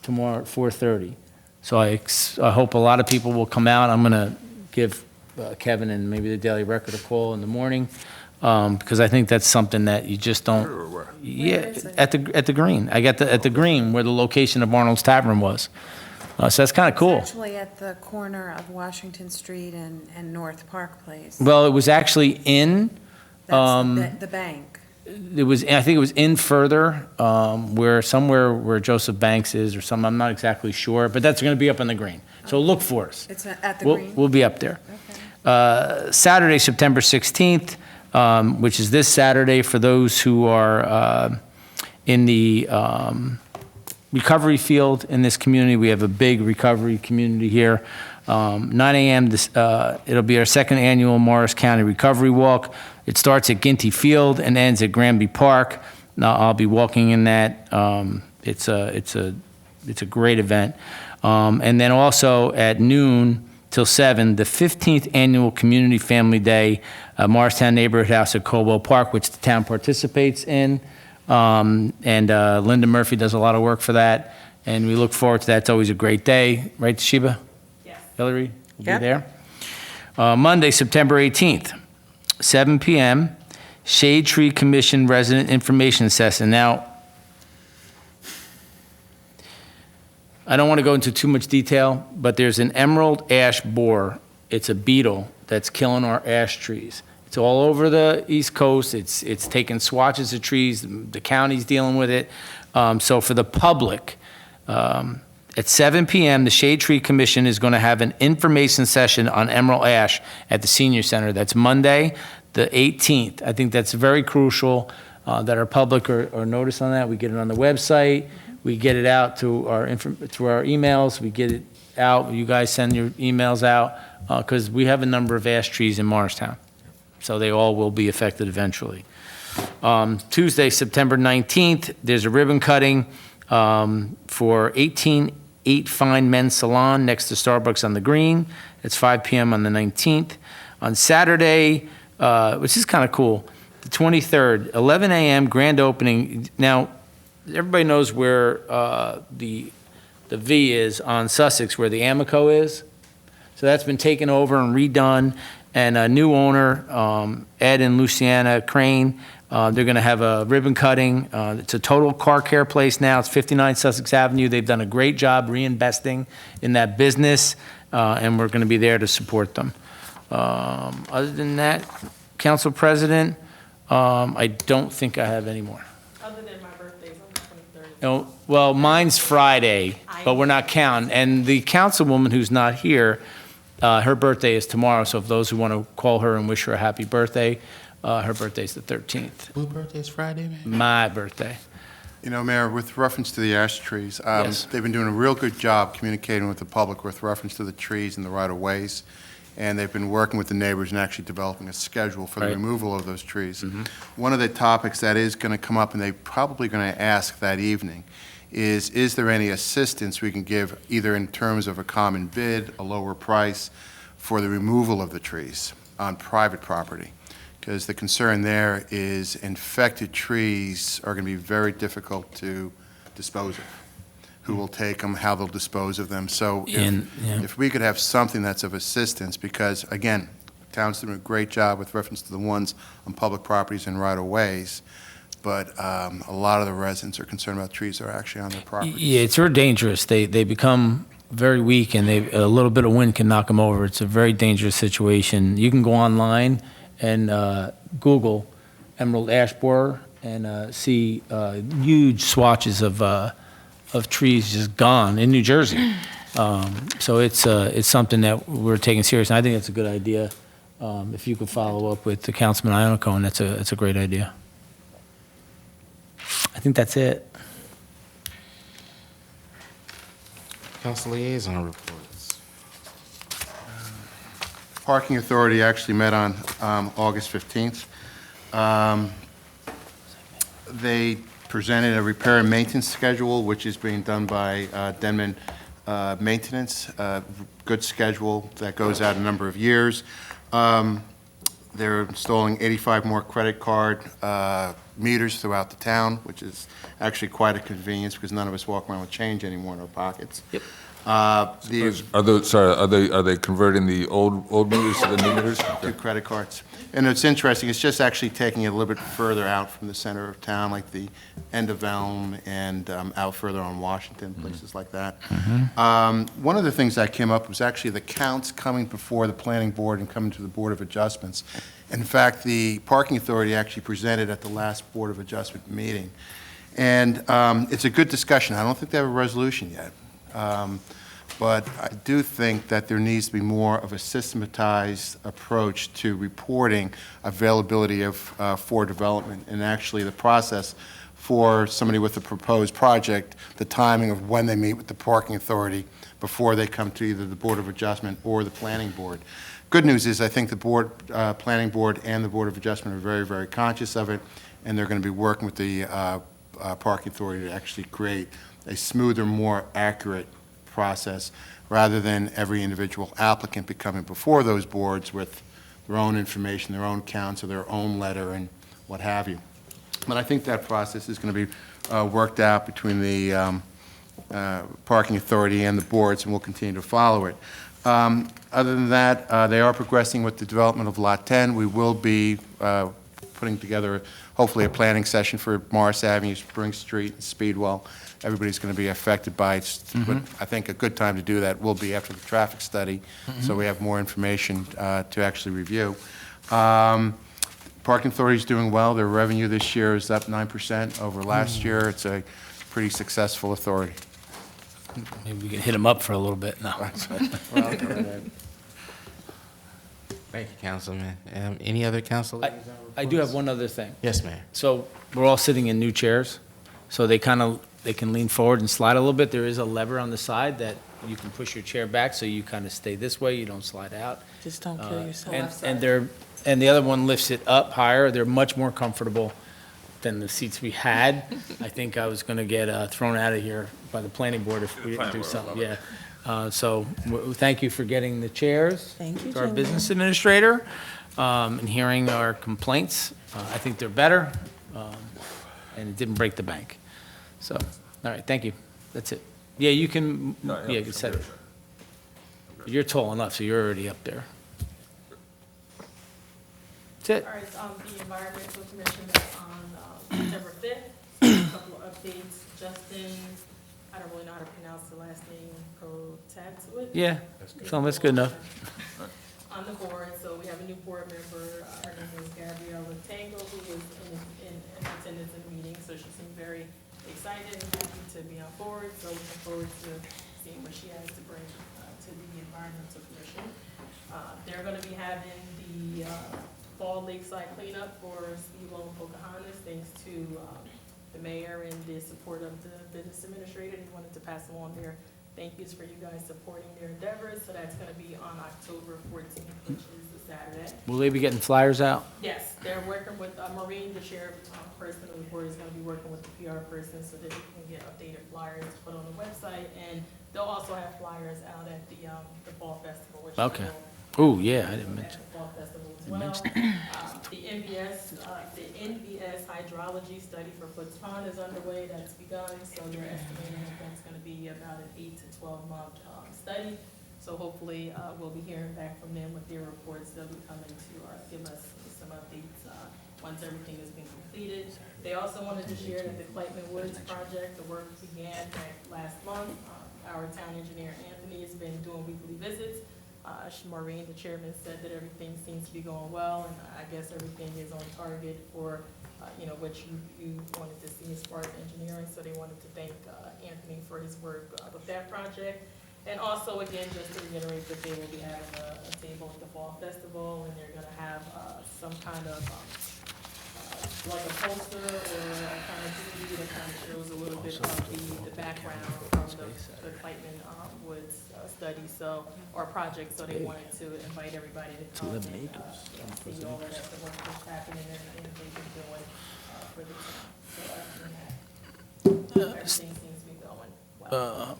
tomorrow at 4:30. So I hope a lot of people will come out. I'm going to give Kevin and maybe the Daily Record a call in the morning, because I think that's something that you just don't. Or where? Yeah, at the Green. I got at the Green where the location of Arnold's Tavern was. So that's kind of cool. It's actually at the corner of Washington Street and North Park Place. Well, it was actually in. That's the bank. It was. I think it was in further, somewhere where Joseph Banks is or something. I'm not exactly sure, but that's going to be up on the Green. So look for us. It's at the We'll, Green? we'll be up there. Saturday, September 16th, which is this Saturday for those who are in the recovery field in this community. We have a big recovery community here. 9 a.m., it'll be our second annual Morris County Recovery Walk. It starts at Ginty Field and ends at Granby Park. Now, I'll be walking in that. It's a great event. And then also at noon till 7, the 15th Annual Community Family Day, Morristown Neighborhood House at Cobo Park, which the town participates in. And Linda Murphy does a lot of work for that, and we look forward to that. It's always a great day. Right, Sheba? Yes. Hillary will Yep. be there. Monday, September 18th, 7 p.m., Shade Tree Commission Resident Information Session. Now, I don't want to go into too much detail, but there's an emerald ash borer. It's a beetle that's killing our ash trees. It's all over the East Coast. It's taking swatches of trees. The county's dealing with it. So for the public, at 7 p.m., the Shade Tree Commission is going to have an information session on emerald ash at the Senior Center. That's Monday, the 18th. I think that's very crucial that our public are noticed on that. We get it on the website. We get it out to through our emails. We get it out. You guys send your emails out because we have a number of ash trees in Morristown. So they all will be affected eventually. Tuesday, September 19th, there's a ribbon cutting for 188 Fine Men's Salon next to Starbucks on the Green. It's 5 p.m. on the 19th. On Saturday, which is kind of cool, the 23rd, 11 a.m., grand opening. Now, everybody knows where the V is on Sussex, where the Amico is. So that's been taken over and redone. And a new owner, Ed and Luciana Crane, they're going to have a ribbon cutting. It's a total car care place now. It's 59 Sussex Avenue. They've done a great job reinvesting in that business, and we're going to be there to support them. Other than that, Council President, I don't think I have any more. Other than my birthday's on the 23rd. No, well, mine's Friday, but we're not counting. And the councilwoman who's not here, her birthday is tomorrow, so if those who want to call her and wish her a happy birthday, her birthday's the 13th. Whose birthday is Friday, man? My birthday. You know, Mayor, with reference to the ash trees, Yes. they've been doing a real good job communicating with the public with reference to the trees and the right-of-ways, and they've been working with the neighbors and actually developing a schedule for the Right. removal of those trees. Mm-hmm. One of the topics that is going to come up, and they're probably going to ask that evening, is there any assistance we can give, either in terms of a common bid, a lower price, for the removal of the trees on private property? Because the concern there is infected trees are going to be very difficult to dispose of. Who will take them, how they'll dispose of them. So if we could have something that's of assistance, because again, town's doing a great job with reference to the ones on public properties and right-of-ways, but a lot of the residents are concerned about trees that are actually on their property. Yeah, it's very dangerous. They become very weak, and a little bit of wind can knock them over. It's a very dangerous situation. You can go online and Google emerald ash borer and see huge swatches of trees just gone in New Jersey. So it's something that we're taking serious, and I think that's a good idea. If you could follow up with the Councilman Iannacone, that's a great idea. I think that's it. Council liaison reports. Parking Authority actually met on August 15th. They presented a repair and maintenance schedule, which is being done by Denman Maintenance, good schedule that goes out a number of years. They're installing 85 more credit card meters throughout the town, which is actually quite a convenience because none of us walk around with change anymore in our pockets. Yep. The Are they converting the old meters to the new meters? to credit cards. And it's interesting, it's just actually taking it a little bit further out from the center of town, like the end of Elm and out further on Washington, places like that. One of the things that came up was actually the counts coming before the planning board and coming to the Board of Adjustments. In fact, the Parking Authority actually presented at the last Board of Adjustment meeting. And it's a good discussion. I don't think they have a resolution yet. But I do think that there needs to be more of a systematized approach to reporting availability of for development, and actually the process for somebody with a proposed project, the timing of when they meet with the Parking Authority before they come to either the Board of Adjustment or the Planning Board. Good news is I think the Planning Board and the Board of Adjustment are very, very conscious of it, and they're going to be working with the Parking Authority to actually create a smoother, more accurate process, rather than every individual applicant be coming before those boards with their own information, their own counts, or their own letter, and what have you. But I think that process is going to be worked out between the Parking Authority and the boards, and we'll continue to follow it. Other than that, they are progressing with the development of Lot 10. We will be putting together, hopefully, a planning session for Morris Avenue, Spring Street, and Speedwell. Everybody's going to be affected by it, but I think a good time to do that will be after the traffic study, so we have more information to actually review. Parking Authority is doing well. Their revenue this year is up 9% over last year. It's a pretty successful authority. Maybe we can hit them up for a little bit now. Thank you, Councilman. Any other council liaison I do have one other thing. Yes, Mayor. So we're all sitting in new chairs, so they can lean forward and slide a little bit. There is a lever on the side that you can push your chair back, so you kind of stay this way, you don't slide out. Just don't kill yourself. And the other one lifts it up higher. They're much more comfortable than the seats we had. I think I was going to get thrown out of here by the planning board if we didn't do something. Yeah. Thank you for getting the chairs. Thank you, to our Jim. business administrator, and hearing our complaints. I think they're better, and it didn't break the bank. So, all right, thank you. That's it. Yeah, you can, you can set it. You're tall enough, so you're already up there. That's it. All right, the Environmental Commission met on September 5th. A couple of updates. Justin, I don't really know how to pronounce the last name, Protatuit. Yeah, that's good enough. On the board, so we have a new board member. Her name is Gabriella Tango, who was in attendance in the meeting, so she seemed very excited and happy to be on board. So looking forward to seeing what she has to bring to the Environmental Commission. They're going to be having the fall lakeside cleanup for Speedwell and Pocahontas, thanks to the mayor and the support of the business administrator. He wanted to pass along their thank yous for you guys supporting their endeavors. So that's going to be on October 14th, which is a Saturday. Will they be getting flyers out? Yes, they're working with Maureen, the sheriff person of the board, is going to be working with the PR person so that we can get updated flyers to put on the website. And they'll also have flyers out at the fall festival. Which Okay. Oh, yeah, I didn't mention. at the fall festival as well. The NVS hydrology study for Foots Pond is underway. That's begun. So they're estimating that that's going to be about an 8 to 12 month study. So hopefully we'll be hearing back from them with their reports. They'll be coming to give us some updates once everything has been completed. They also wanted to share that the Clayton Woods project, the work began last month. Our town engineer Anthony has been doing weekly visits. Maureen, the chairman, said that everything seems to be going well, and I guess everything is on target for, what you wanted to see as far as engineering. So they wanted to thank Anthony for his work with that project. And also, again, just to reiterate that they will be having a table at the fall festival, and they're going to have some kind of like a poster or a kind of DVD that kind of shows a little bit of the background from the Clayton Woods study, so, or project, so they wanted to invite everybody to come and see all of that, the work that's happening and everything they've been doing for the town. So everything seems to be going well.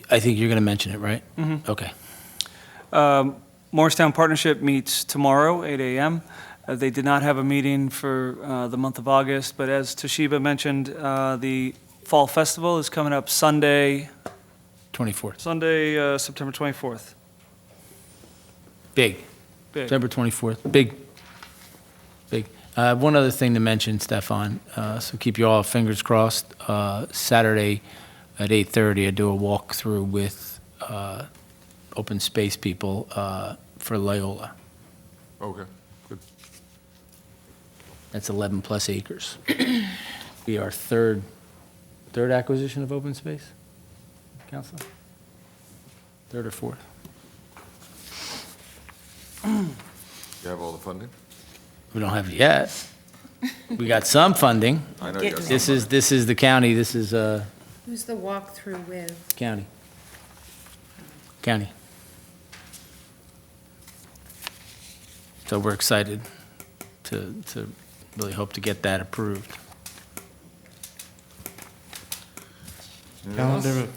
I think you're going to mention it, right? Mm-hmm. Okay. Morristown Partnership meets tomorrow, 8 a.m. They did not have a meeting for the month of August, but as Toshiba mentioned, the Fall Festival is coming up Sunday, 24th? Sunday, September 24th. Big. Big. September 24th. Big. Big. One other thing to mention, Stefan, so keep you all fingers crossed. Saturday at 8:30, I do a walkthrough with open space people for Loyola. Okay, good. That's 11 plus acres. Be our third acquisition of open space, Counselor? Third or fourth? You have all the funding? We don't have it yet. We got some funding. I know you got some This is the county, this is Who's the walkthrough with? county. So we're excited to really hope to get that approved. Calendar.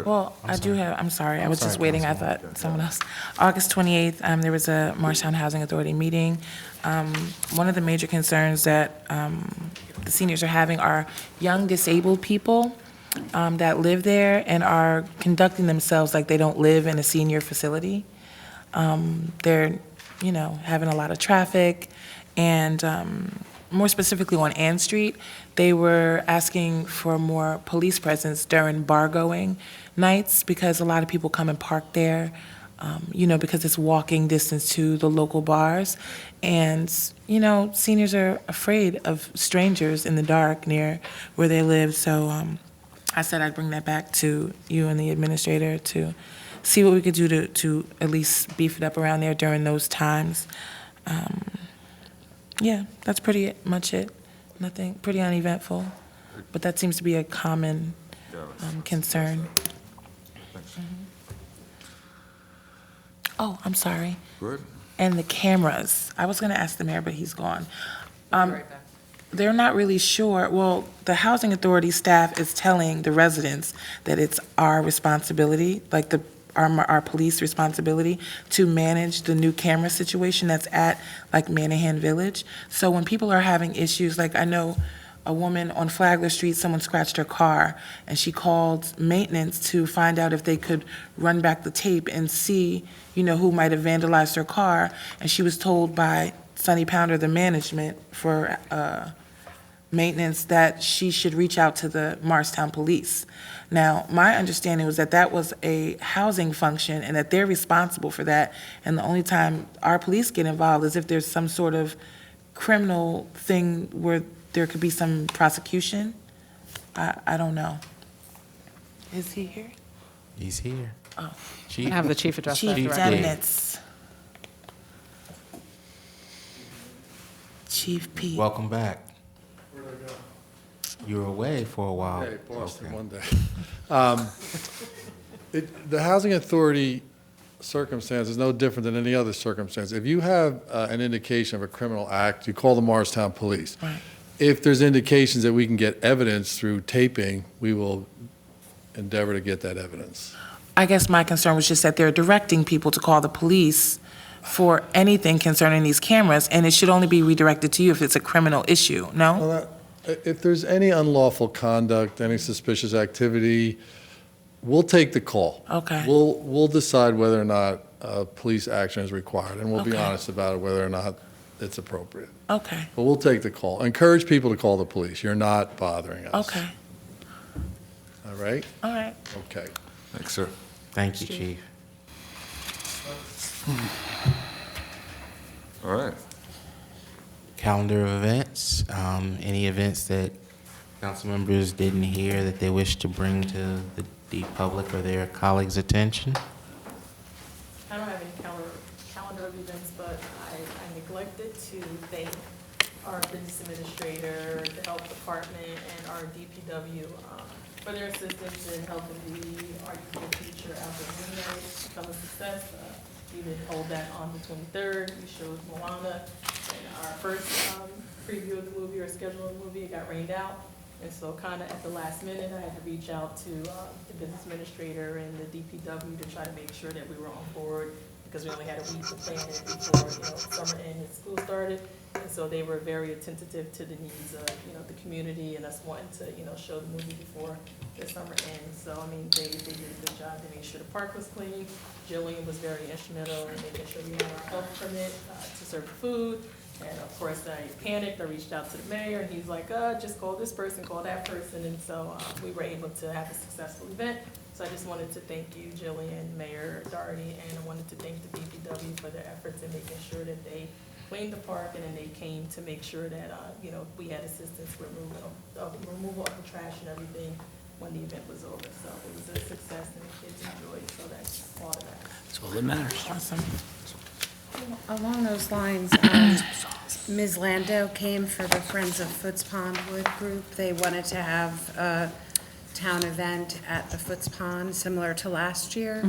Well, I do have, I'm sorry, I was just waiting, I thought someone else. August 28th, there was a Morristown Housing Authority meeting. One of the major concerns that the seniors are having are young disabled people that live there and are conducting themselves like they don't live in a senior facility. They're, having a lot of traffic, and more specifically on Ann Street, they were asking for more police presence during bar-going nights because a lot of people come and park there, because it's walking distance to the local bars. And, seniors are afraid of strangers in the dark near where they live. So I said I'd bring that back to you and the administrator to see what we could do to at least beef it up around there during those times. Yeah, that's pretty much it. Nothing, pretty uneventful, but that seems to be a common concern. Oh, I'm sorry. Good. And the cameras. I was going to ask the mayor, but he's gone. They're not really sure. Well, the housing authority staff is telling the residents that it's our responsibility, like our police responsibility, to manage the new camera situation that's at like Manahan Village. So when people are having issues, like I know a woman on Flagler Street, someone scratched her car, and she called maintenance to find out if they could run back the tape and see, who might have vandalized her car. And she was told by Sonny Pounder, the management for maintenance, that she should reach out to the Morristown Police. Now, my understanding was that that was a housing function and that they're responsible for that. And the only time our police get involved is if there's some sort of criminal thing where there could be some prosecution. I don't know. Is he here? He's here. Oh. Chief, Have the chief address that Chief directly. Demnitz. Chief Pete. welcome back. You were away for a while. Okay, Boston Okay. one day. The housing authority circumstance is no different than any other circumstance. If you have an indication of a criminal act, you call the Morristown Police. Right. If there's indications that we can get evidence through taping, we will endeavor to get that evidence. I guess my concern was just that they're directing people to call the police for anything concerning these cameras, and it should only be redirected to you if it's a criminal issue, no? Well, if there's any unlawful conduct, any suspicious activity, we'll take the call. Okay. We'll decide whether or not police action is required, and we'll be Okay. honest about it, whether or not it's appropriate. Okay, But we'll take the call. Encourage people to call the police. You're not bothering us. okay, All right? all right. Okay. Thanks, sir. Thank you, Chief. All right. Calendar of events. Any events that council members didn't hear that they wish to bring to the public or their colleagues' attention? I don't have any calendar of events, but I neglected to thank our business administrator, the health department, and our DPW for their assistance in helping the art teacher out the night become a success. We did hold that on the 23rd. We showed Moana, and our first preview of the movie or schedule of the movie, it got rained out. And so kind of at the last minute, I had to reach out to the business administrator and the DPW to try to make sure that we were on board, because we only had a week to plan it before, summer ended and school started. And so they were very attentive to the needs of, the community and us wanting to, show the movie before the summer ends. So, I mean, they did a good job. They made sure the park was clean. Jillian was very instrumental in making sure we had our health permit to serve the food. And of course, I panicked. I reached out to the mayor, and he's like, just call this person, call that person. And so we were able to have a successful event. So I just wanted to thank you, Jillian, Mayor Doherty, and I wanted to thank the DPW for their efforts in making sure that they cleaned the park, and then they came to make sure that, we had assistance with removal of the trash and everything when the event was over. So it was a success, and the kids enjoyed, so that's all of that. That's all that matters. Awesome. Along those lines, Ms. Lando came for the Friends of Foots Pond Wood group. They wanted to have a town event at the Foots Pond, similar to last year.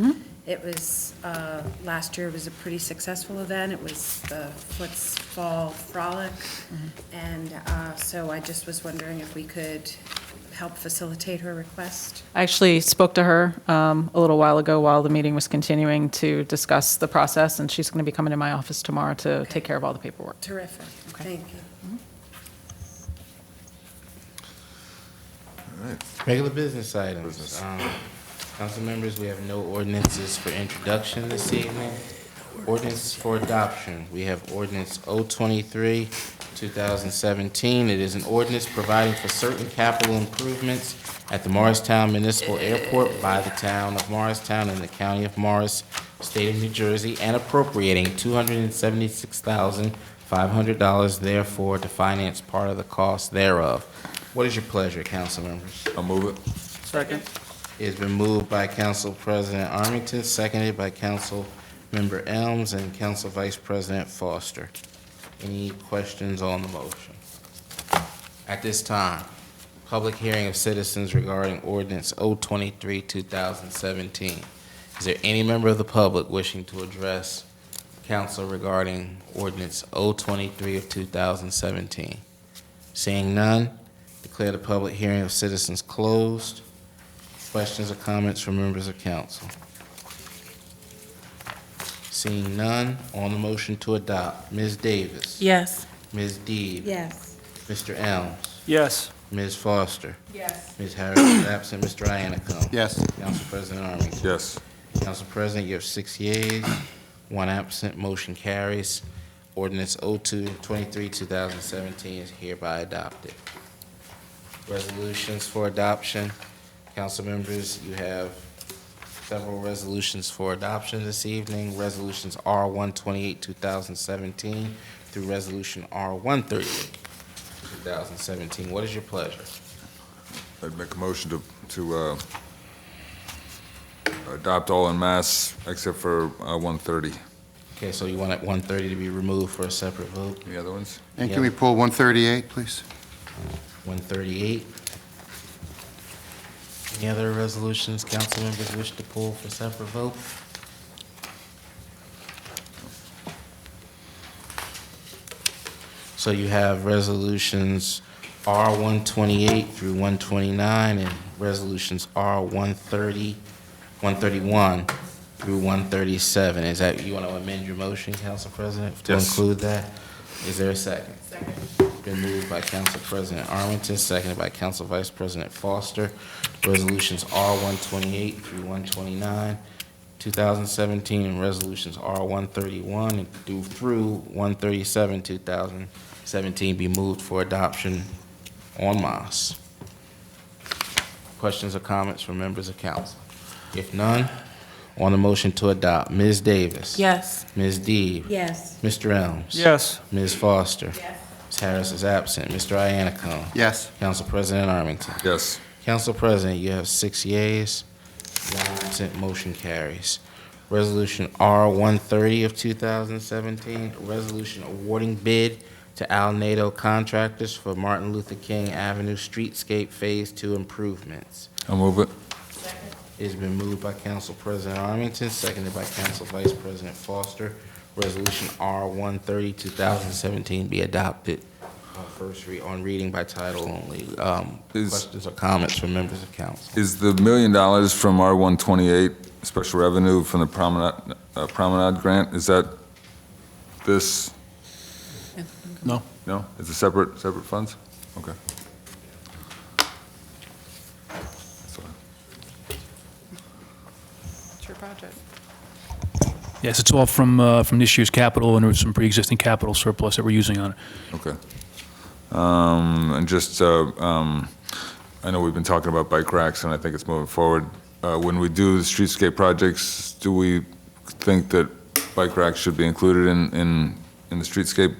It was, last year was a pretty successful event. It was the Foots Fall Frolic. And so I just was wondering if we could help facilitate her request. I actually spoke to her a little while ago while the meeting was continuing to discuss the process, and she's going to be coming to my office tomorrow to take care of all the paperwork. Terrific. Thank you. Regular business items. Council members, we have no ordinances for introduction this evening. Ordinance for adoption. We have ordinance 023, 2017. It is an ordinance providing for certain capital improvements at the Morristown Municipal Airport by the town of Morristown and the county of Morris, state of New Jersey, and appropriating $276,500 therefore to finance part of the cost thereof. What is your pleasure, council members? I'll move it. Second. It has been moved by Council President Armington, seconded by Council Member Elms and Council Vice President Foster. Any questions on the motion? At this time, public hearing of citizens regarding ordinance 023, 2017. Is there any member of the public wishing to address council regarding ordinance 023 of 2017? Seeing none, declare the public hearing of citizens closed. Questions or comments from members of council? Seeing none, on the motion to adopt, Ms. Davis. Yes. Ms. Deeb. Yes. Mr. Elms. Yes. Ms. Foster. Yes. Ms. Harris is absent. Mr. Iannicone. Yes. Council President Armington. Yes. Council President, you have 6 yeas, 1 absent, motion carries. Ordinance 023, 2017 is hereby adopted. Resolutions for adoption. Council members, you have several resolutions for adoption this evening. Resolutions R-128, 2017 through Resolution R-138, 2017. What is your pleasure? I'd make a motion to adopt all en masse except for 130. Okay, so you want 130 to be removed for a separate vote? Any other ones? And can we pull 138, please? 138. Any other resolutions council members wish to pull for separate vote? So you have resolutions R-128 through 129 and resolutions R-130, 131 through 137. Is that, you want to amend your motion, Council President, to Yes. include that? Is there a second? Second. Been moved by Council President Armington, seconded by Council Vice President Foster. Resolutions R-128 through 129, 2017, and resolutions R-131 through 137, 2017, be moved for adoption en masse. Questions or comments from members of council? If none, on the motion to adopt, Ms. Davis. Yes. Ms. Deeb. Yes. Mr. Elms. Yes. Ms. Foster. Yes. Ms. Harris is absent. Mr. Iannicone. Yes. Council President Armington. Yes. Council President, you have 6 yeas, 1 absent, motion carries. Resolution R-130 of 2017, a resolution awarding bid to Al Nato Contractors for Martin Luther King Avenue Streetscape Phase 2 improvements. I'll move it. It's been moved by Council President Armington, seconded by Council Vice President Foster. Resolution R-130, 2017 be adopted on first on reading by title only. Questions or comments from members of council? Is the $1 million from R-128 special revenue from the Promenade Grant, is that this? No. No? It's a separate funds? Okay. That's fine. It's your project. Yes, it's all from this year's capital, and there was some pre-existing capital surplus that we're using on it. Okay. And just, I know we've been talking about bike racks, and I think it's moving forward. When we do the streetscape projects, do we think that bike racks should be included in the streetscape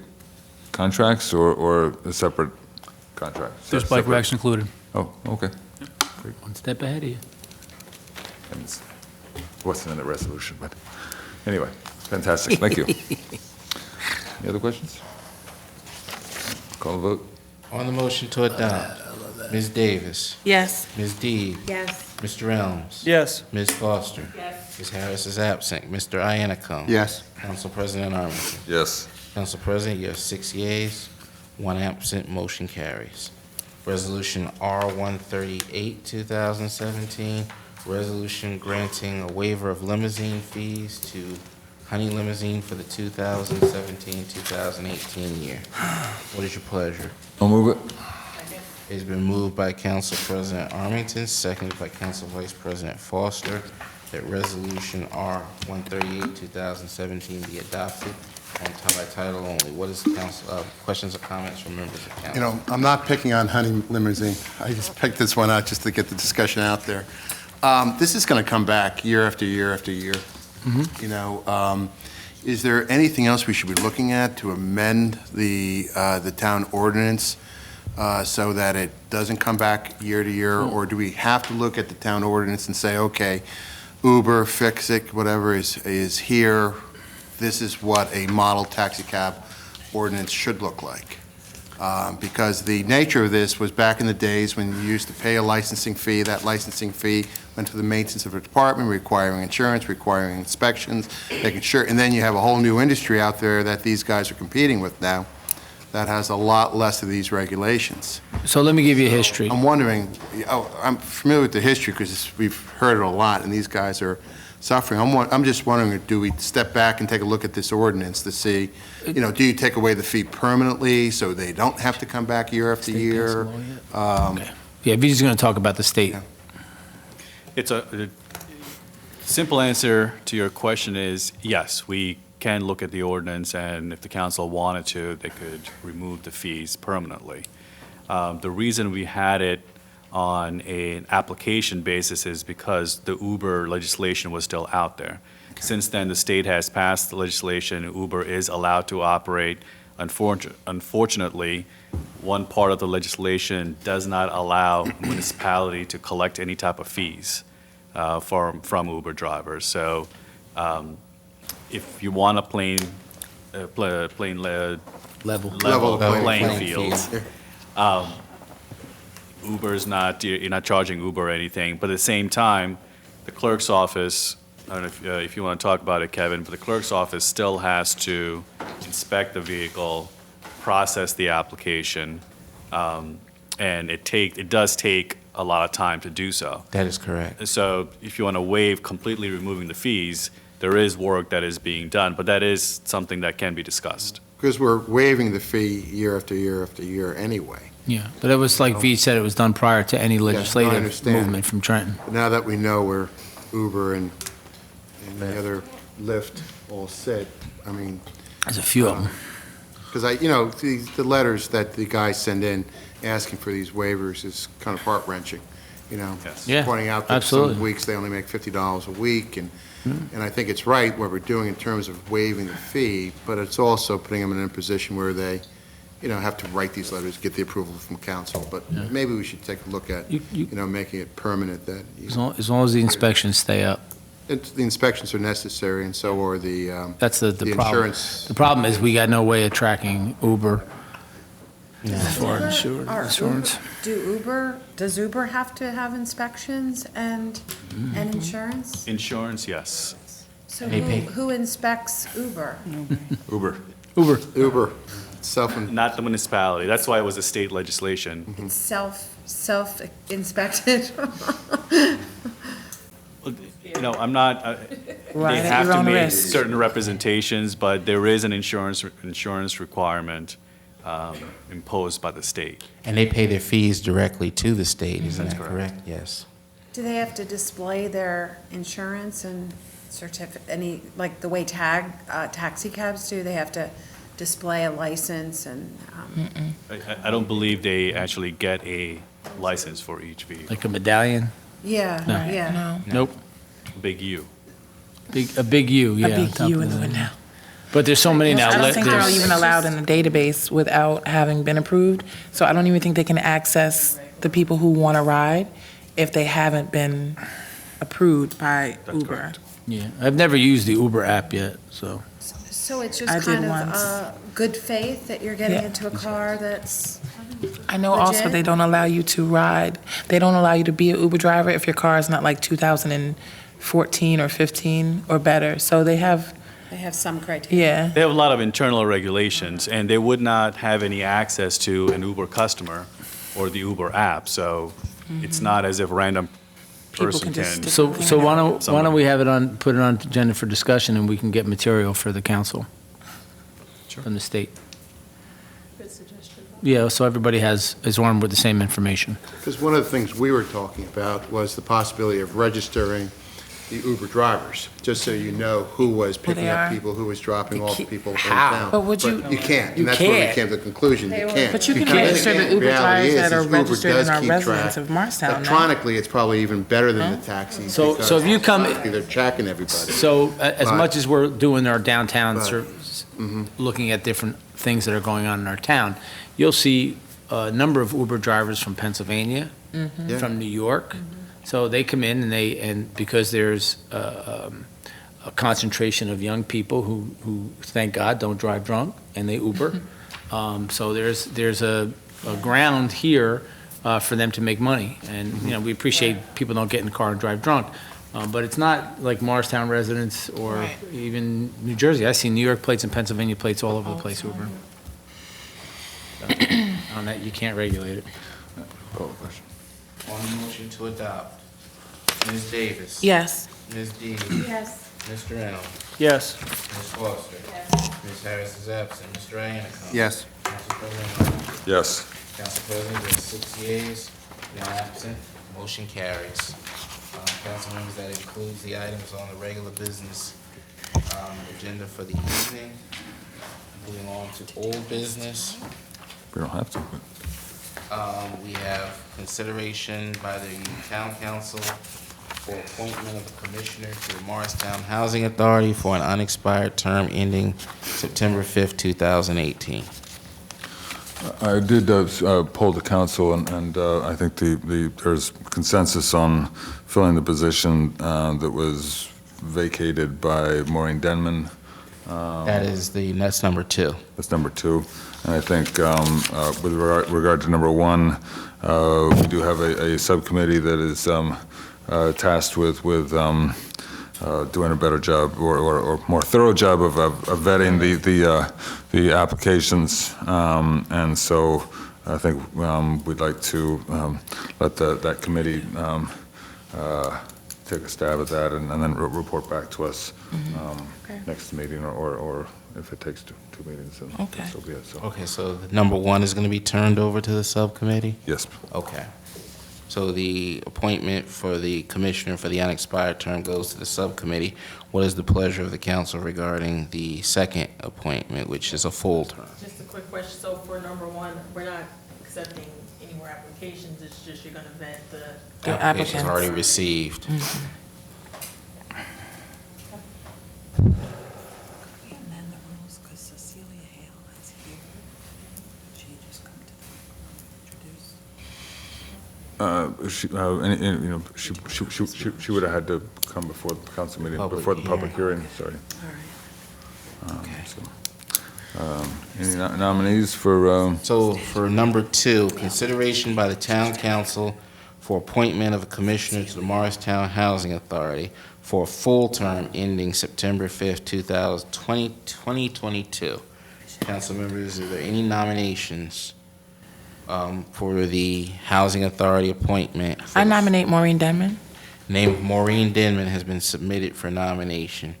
contracts, or a separate contract? There's bike racks included. Oh, okay. One step ahead of you. And it wasn't in the resolution, but anyway, fantastic, thank you. Any other questions? Call the vote. On the motion to adopt, Ms. Davis. Yes. Ms. Deeb. Yes. Mr. Elms. Yes. Ms. Foster. Yes. Ms. Harris is absent. Mr. Iannacone. Yes. Council President Arlington. Yes. Council President, you have 6 yeas, 1 absent, motion carries. Resolution R-138, 2017, resolution granting a waiver of limousine fees to Honey Limousine for the 2017-2018 year. What is your pleasure? I'll move it. It's been moved by Council President Arlington, seconded by Council Vice President Foster, that Resolution R-138, 2017 be adopted by title only. What is council, questions or comments from members of council? You know, I'm not picking on Honey Limousine. I just picked this one out just to get the discussion out there. This is going to come back year after year after year. You know, is there anything else we should be looking at to amend the town ordinance so that it doesn't come back year to year? Or do we have to look at the town ordinance and say, okay, Uber, Fix-It, whatever is here, this is what a model taxi cab ordinance should look like? Because the nature of this was back in the days when you used to pay a licensing fee. That licensing fee went to the maintenance of a department, requiring insurance, requiring inspections, making sure, and then you have a whole new industry out there that these guys are competing with now that has a lot less of these regulations. So let me give you a history. I'm wondering, I'm familiar with the history because we've heard it a lot, and these guys are suffering. I'm just wondering, do we step back and take a look at this ordinance to see, you know, do you take away the fee permanently so they don't have to come back year after year? Okay. Yeah, Vijay's going to talk about the state. It's the simple answer to your question is yes, we can look at the ordinance, and if the council wanted to, they could remove the fees permanently. The reason we had it on an application basis is because the Uber legislation was still out there. Since then, the state has passed the legislation. Uber is allowed to operate. Unfortunately, one part of the legislation does not allow a municipality to collect any type of fees from Uber drivers. So if you want a plain level playing field, Uber's not, you're not charging Uber anything, but at the same time, the clerk's office, I don't know if you want to talk about it, Kevin, but the clerk's office still has to inspect the vehicle, process the application, and it does take a lot of time to do so. That is correct. So if you want to waive completely removing the fees, there is work that is being done, but that is something that can be discussed. Because we're waiving the fee year after year after year anyway. Yeah, but it was like V said, it was done prior to any I legislative understand. movement from Trenton. But now that we know where Uber and the other Lyft all sit, I mean. There's a few of them. Because you know, the letters that the guys send in asking for these waivers is kind of heart-wrenching, you know. Yes. Yeah, Pointing out that absolutely. some weeks they only make $50 a week, and I think it's right what we're doing in terms of waiving the fee, but it's also putting them in a position where they, you know, have to write these letters, get the approval from council. But maybe we should take a look at, you know, making it permanent that. As long as the inspections stay up. The inspections are necessary, and so are the. That's the problem. insurance. The problem is we got no way of tracking Uber. Are Insurance. Does Uber have to have inspections and insurance? Insurance, yes. So They pay. who inspects Uber? Uber. Uber. Not the municipality. That's why it was a state legislation. It's self-inspected? You know, I'm not, Right they at have your to own make risk. certain representations, but there is an insurance requirement imposed by the state. And they pay their fees directly to the state, isn't That's that correct? Yes. Do they have to display their insurance and any, like the way taxi cabs do? They have to display a license and, I don't believe they actually get a license for each vehicle. Like a medallion? yeah, No. yeah. Nope. Big U. A big U, yeah. A big top U of in the the- window. But there's so many now. I don't Let- think they're there's- even allowed in the database without having been approved. So I don't even think they can access the people who want to ride if they haven't been approved by Uber. Yeah, I've never used the Uber app yet, so. So it's I just did kind of once. good faith that you're getting Yeah. into a car that's I know also legit? they don't allow you to ride, they don't allow you to be an Uber driver if your car is not like 2014 or 15 or better. So they have, some criteria. yeah. They have a lot of internal regulations, and they would not have any access to an Uber customer or the Uber app, so it's not as if a random person can. So why don't we have it on, put it on agenda for discussion, and we can get material for the council from the state. Good suggestion. Yeah, so everybody is armed with the same information. Because one of the things we were talking about was the possibility of registering the Uber drivers, just so you know who was picking they up are. people, who was dropping off people in How? town. But would you- You can't, You and that's where we can't. came to the conclusion, you can't. But you can Because register the Uber reality drivers that is are Uber registered does in our keep residents track. of Morristown now. Electronically, it's probably even better than the taxis. So because if you come- electronically, they're tracking everybody. So as But- much as we're doing our downtown, But- looking at different things that are going on in our town, you'll see a number of Uber drivers from Pennsylvania, Yeah. from New York. So they come in and because there's a concentration of young people who, thank God, don't drive drunk, and they Uber. So there's a ground here for them to make money. And, we appreciate people don't get in the car and drive drunk. But it's not like Morristown residents or Right. even New Jersey. I see New York plates and Pennsylvania plates all over the place, Uber. On that, you can't regulate it. Call the question. On the motion to adopt, Ms. Davis. Yes. Ms. Dean. Yes. Mr. Reynolds. Yes. Ms. Foster. Ms. Harris is absent. Mr. Iannacono. Yes. Council President. Yes. Council President, there's 6 yeas, no absent, motion carries. Council members, that includes the items on the regular business agenda for the evening. Moving on to old business. We don't have to, but. We have consideration by the town council for appointment of a commissioner to the Morristown Housing Authority for an unexpired term ending September 5th, 2018. I did poll the council, and I think there's consensus on filling the position that was vacated by Maureen Denman. That's number 2. That's number 2. And I think with regard to number 1, we do have a subcommittee that is tasked with doing a better job or more thorough job of vetting the applications. And so I think we'd like to let that committee take a stab at that and then report back to us next meeting or if it takes two meetings, then Okay. so be it. So. Okay, so number 1 is going to be turned over to the subcommittee? Yes. Okay. So the appointment for the commissioner for the unexpired term goes to the subcommittee. What is the pleasure of the council regarding the second appointment, which is a full term? Just a quick question. So for number 1, we're not accepting any more applications. It's just you're going to vet the. The application is already received. She would have had to come before the council meeting, before the public hearing, sorry. Any nominees for? So for number 2, consideration by the town council for appointment of a commissioner to the Morristown Housing Authority for a full term ending September 5th, 2022. Council members, are there any nominations for the Housing Authority appointment? I nominate Maureen Denman. Name of Maureen Denman has been submitted for nomination.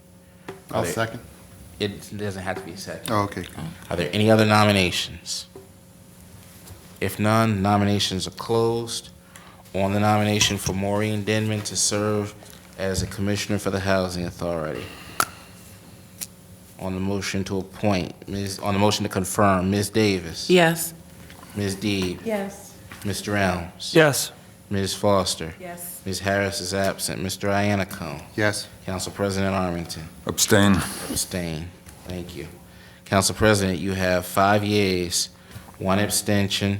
I'll second. It doesn't have to be second. Oh, okay. Are there any other nominations? If none, nominations are closed. On the nomination for Maureen Denman to serve as a Commissioner for the Housing Authority. On the motion to appoint, on the motion to confirm, Ms. Davis. Yes. Ms. Deeb. Yes. Mr. Elms. Yes. Ms. Foster. Yes. Ms. Harris is absent. Mr. Iannacone. Yes. Council President Armington. Abstain. Abstain. Thank you. Council President, you have 5 yeas, 1 abstention,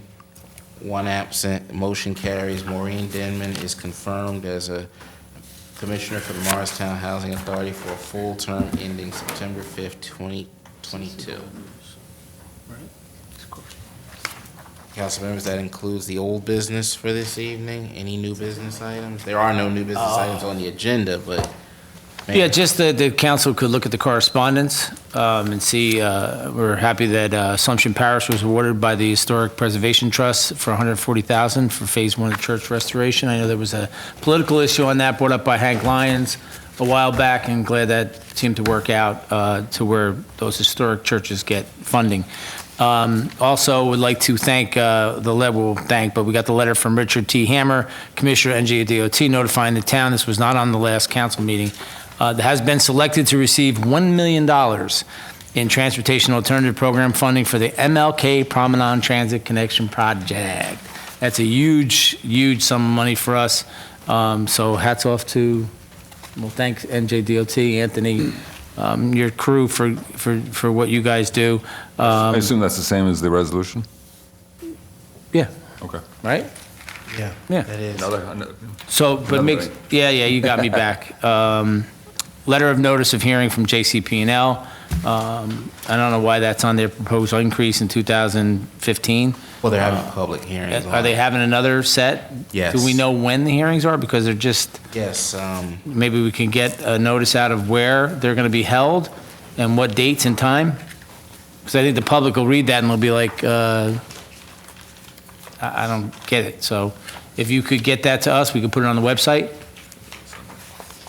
1 absent. Motion carries. Maureen Denman is confirmed as a Commissioner for the Morristown Housing Authority for a full term ending September 5th, 2022. Council members, that includes the old business for this evening. Any new business items? There are no new business items on the agenda, but. Yeah, just that the council could look at the correspondence and see, we're happy that Assumption Parish was awarded by the Historic Preservation Trust for $140,000 for Phase 1 of church restoration. I know there was a political issue on that brought up by Hank Lyons a while back, and glad that seemed to work out to where those historic churches get funding. Also, would like to thank we got the letter from Richard T. Hammer, Commissioner, NJDOT, notifying the town, this was not on the last council meeting, that has been selected to receive $1 million in Transportation Alternative Program funding for the MLK Promenade Transit Connection Project. That's a huge, huge sum of money for us. So hats off to, well, thanks NJDOT, Anthony, your crew for what you guys do. I assume that's the same as the resolution? Yeah. Okay. Right? Yeah. Yeah. That is. So, but Another makes, thing. yeah, you got me back. Letter of notice of hearing from JCP&L. I don't know why that's on their proposed increase in 2015. Well, they're having public hearings. Are they having another set? Yes. Do we know when the hearings are? Because they're just, Yes, maybe we can get a notice out of where they're going to be held and what dates and time? Because I think the public will read that and they'll be like, I don't get it. So if you could get that to us, we could put it on the website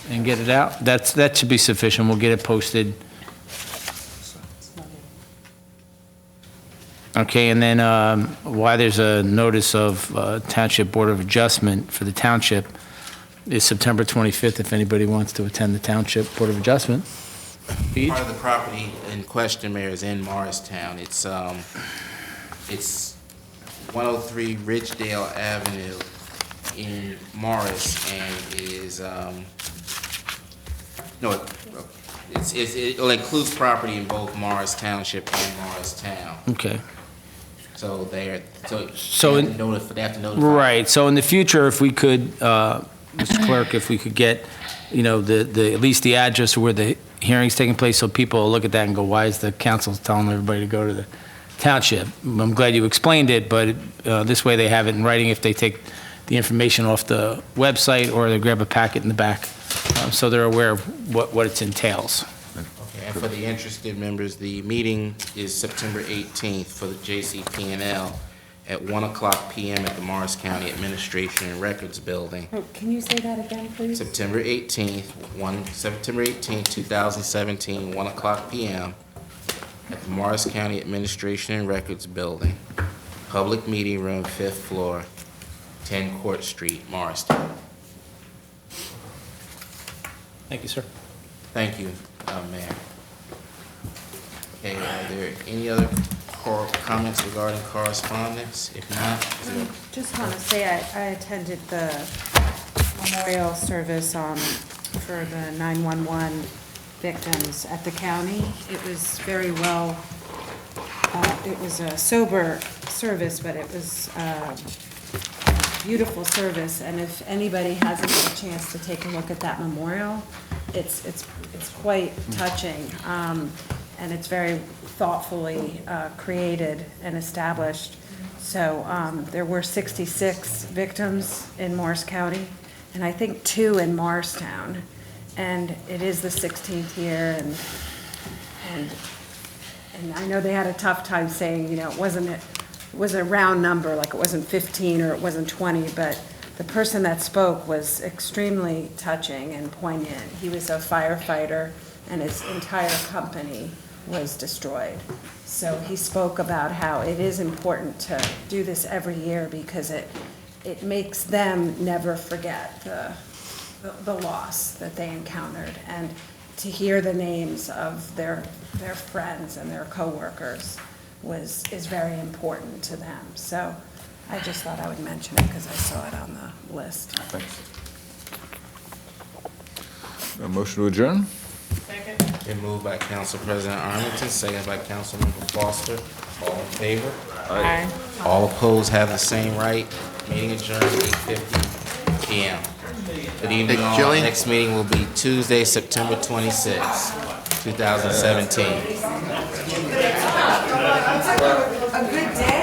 and get it out. That should be sufficient. We'll get it posted. Okay, and then why there's a notice of Township Board of Adjustment for the township is September 25th, if anybody wants to attend the Township Board of Adjustment. part of the property in question, Mayor, is in Morristown. It's 103 Ridgedale Avenue in Morris, and is, it'll include property in both Morris Township and Morristown. Okay. So they have to in- notify. Right, so in the future, if we could, Mr. Clerk, if we could get, at least the address where the hearing's taking place, so people will look at that and go, why is the council telling everybody to go to the township? I'm glad you explained it, but this way they have it in writing if they take the information off the website or they grab a packet in the back, so they're aware of what it entails. Okay, and for the interested members, the meeting is September 18th for the JCP&L at 1:00 p.m. at the Morris County Administration and Records Building. Can you say that again, please? September 18th, 2017, 1:00 p.m. at the Morris County Administration and Records Building, Public Meeting Room, 5th floor, 10 Court Street, Morristown. Thank you, sir. Thank you, Mayor. Okay, are there any other comments regarding correspondence? If not, is there... Just want to say I attended the memorial service for the 911 victims at the county. It was very well, it was a sober service, but it was a beautiful service. And if anybody hasn't had a chance to take a look at that memorial, it's quite touching. And it's very thoughtfully created and established. So there were 66 victims in Morris County, and I think 2 in Morristown. And it is the 16th year, and I know they had a tough time saying, it was a round number, like it wasn't 15 or it wasn't 20, but the person that spoke was extremely touching and poignant. He was a firefighter, and his entire company was destroyed. So he spoke about how it is important to do this every year because it makes them never forget the loss that they encountered, and to hear the names of their friends and their coworkers is very important to them. So I just thought I would mention it because I saw it on the list. Thanks. A motion to adjourn? Been moved by Council President Arlington, seconded by Councilmember Foster. All in favor? Aye. All opposed have the same right. Meeting adjourned 8:50 p.m. Good evening all. Jillian? Next meeting will be Tuesday, September 26, 2017. A good day.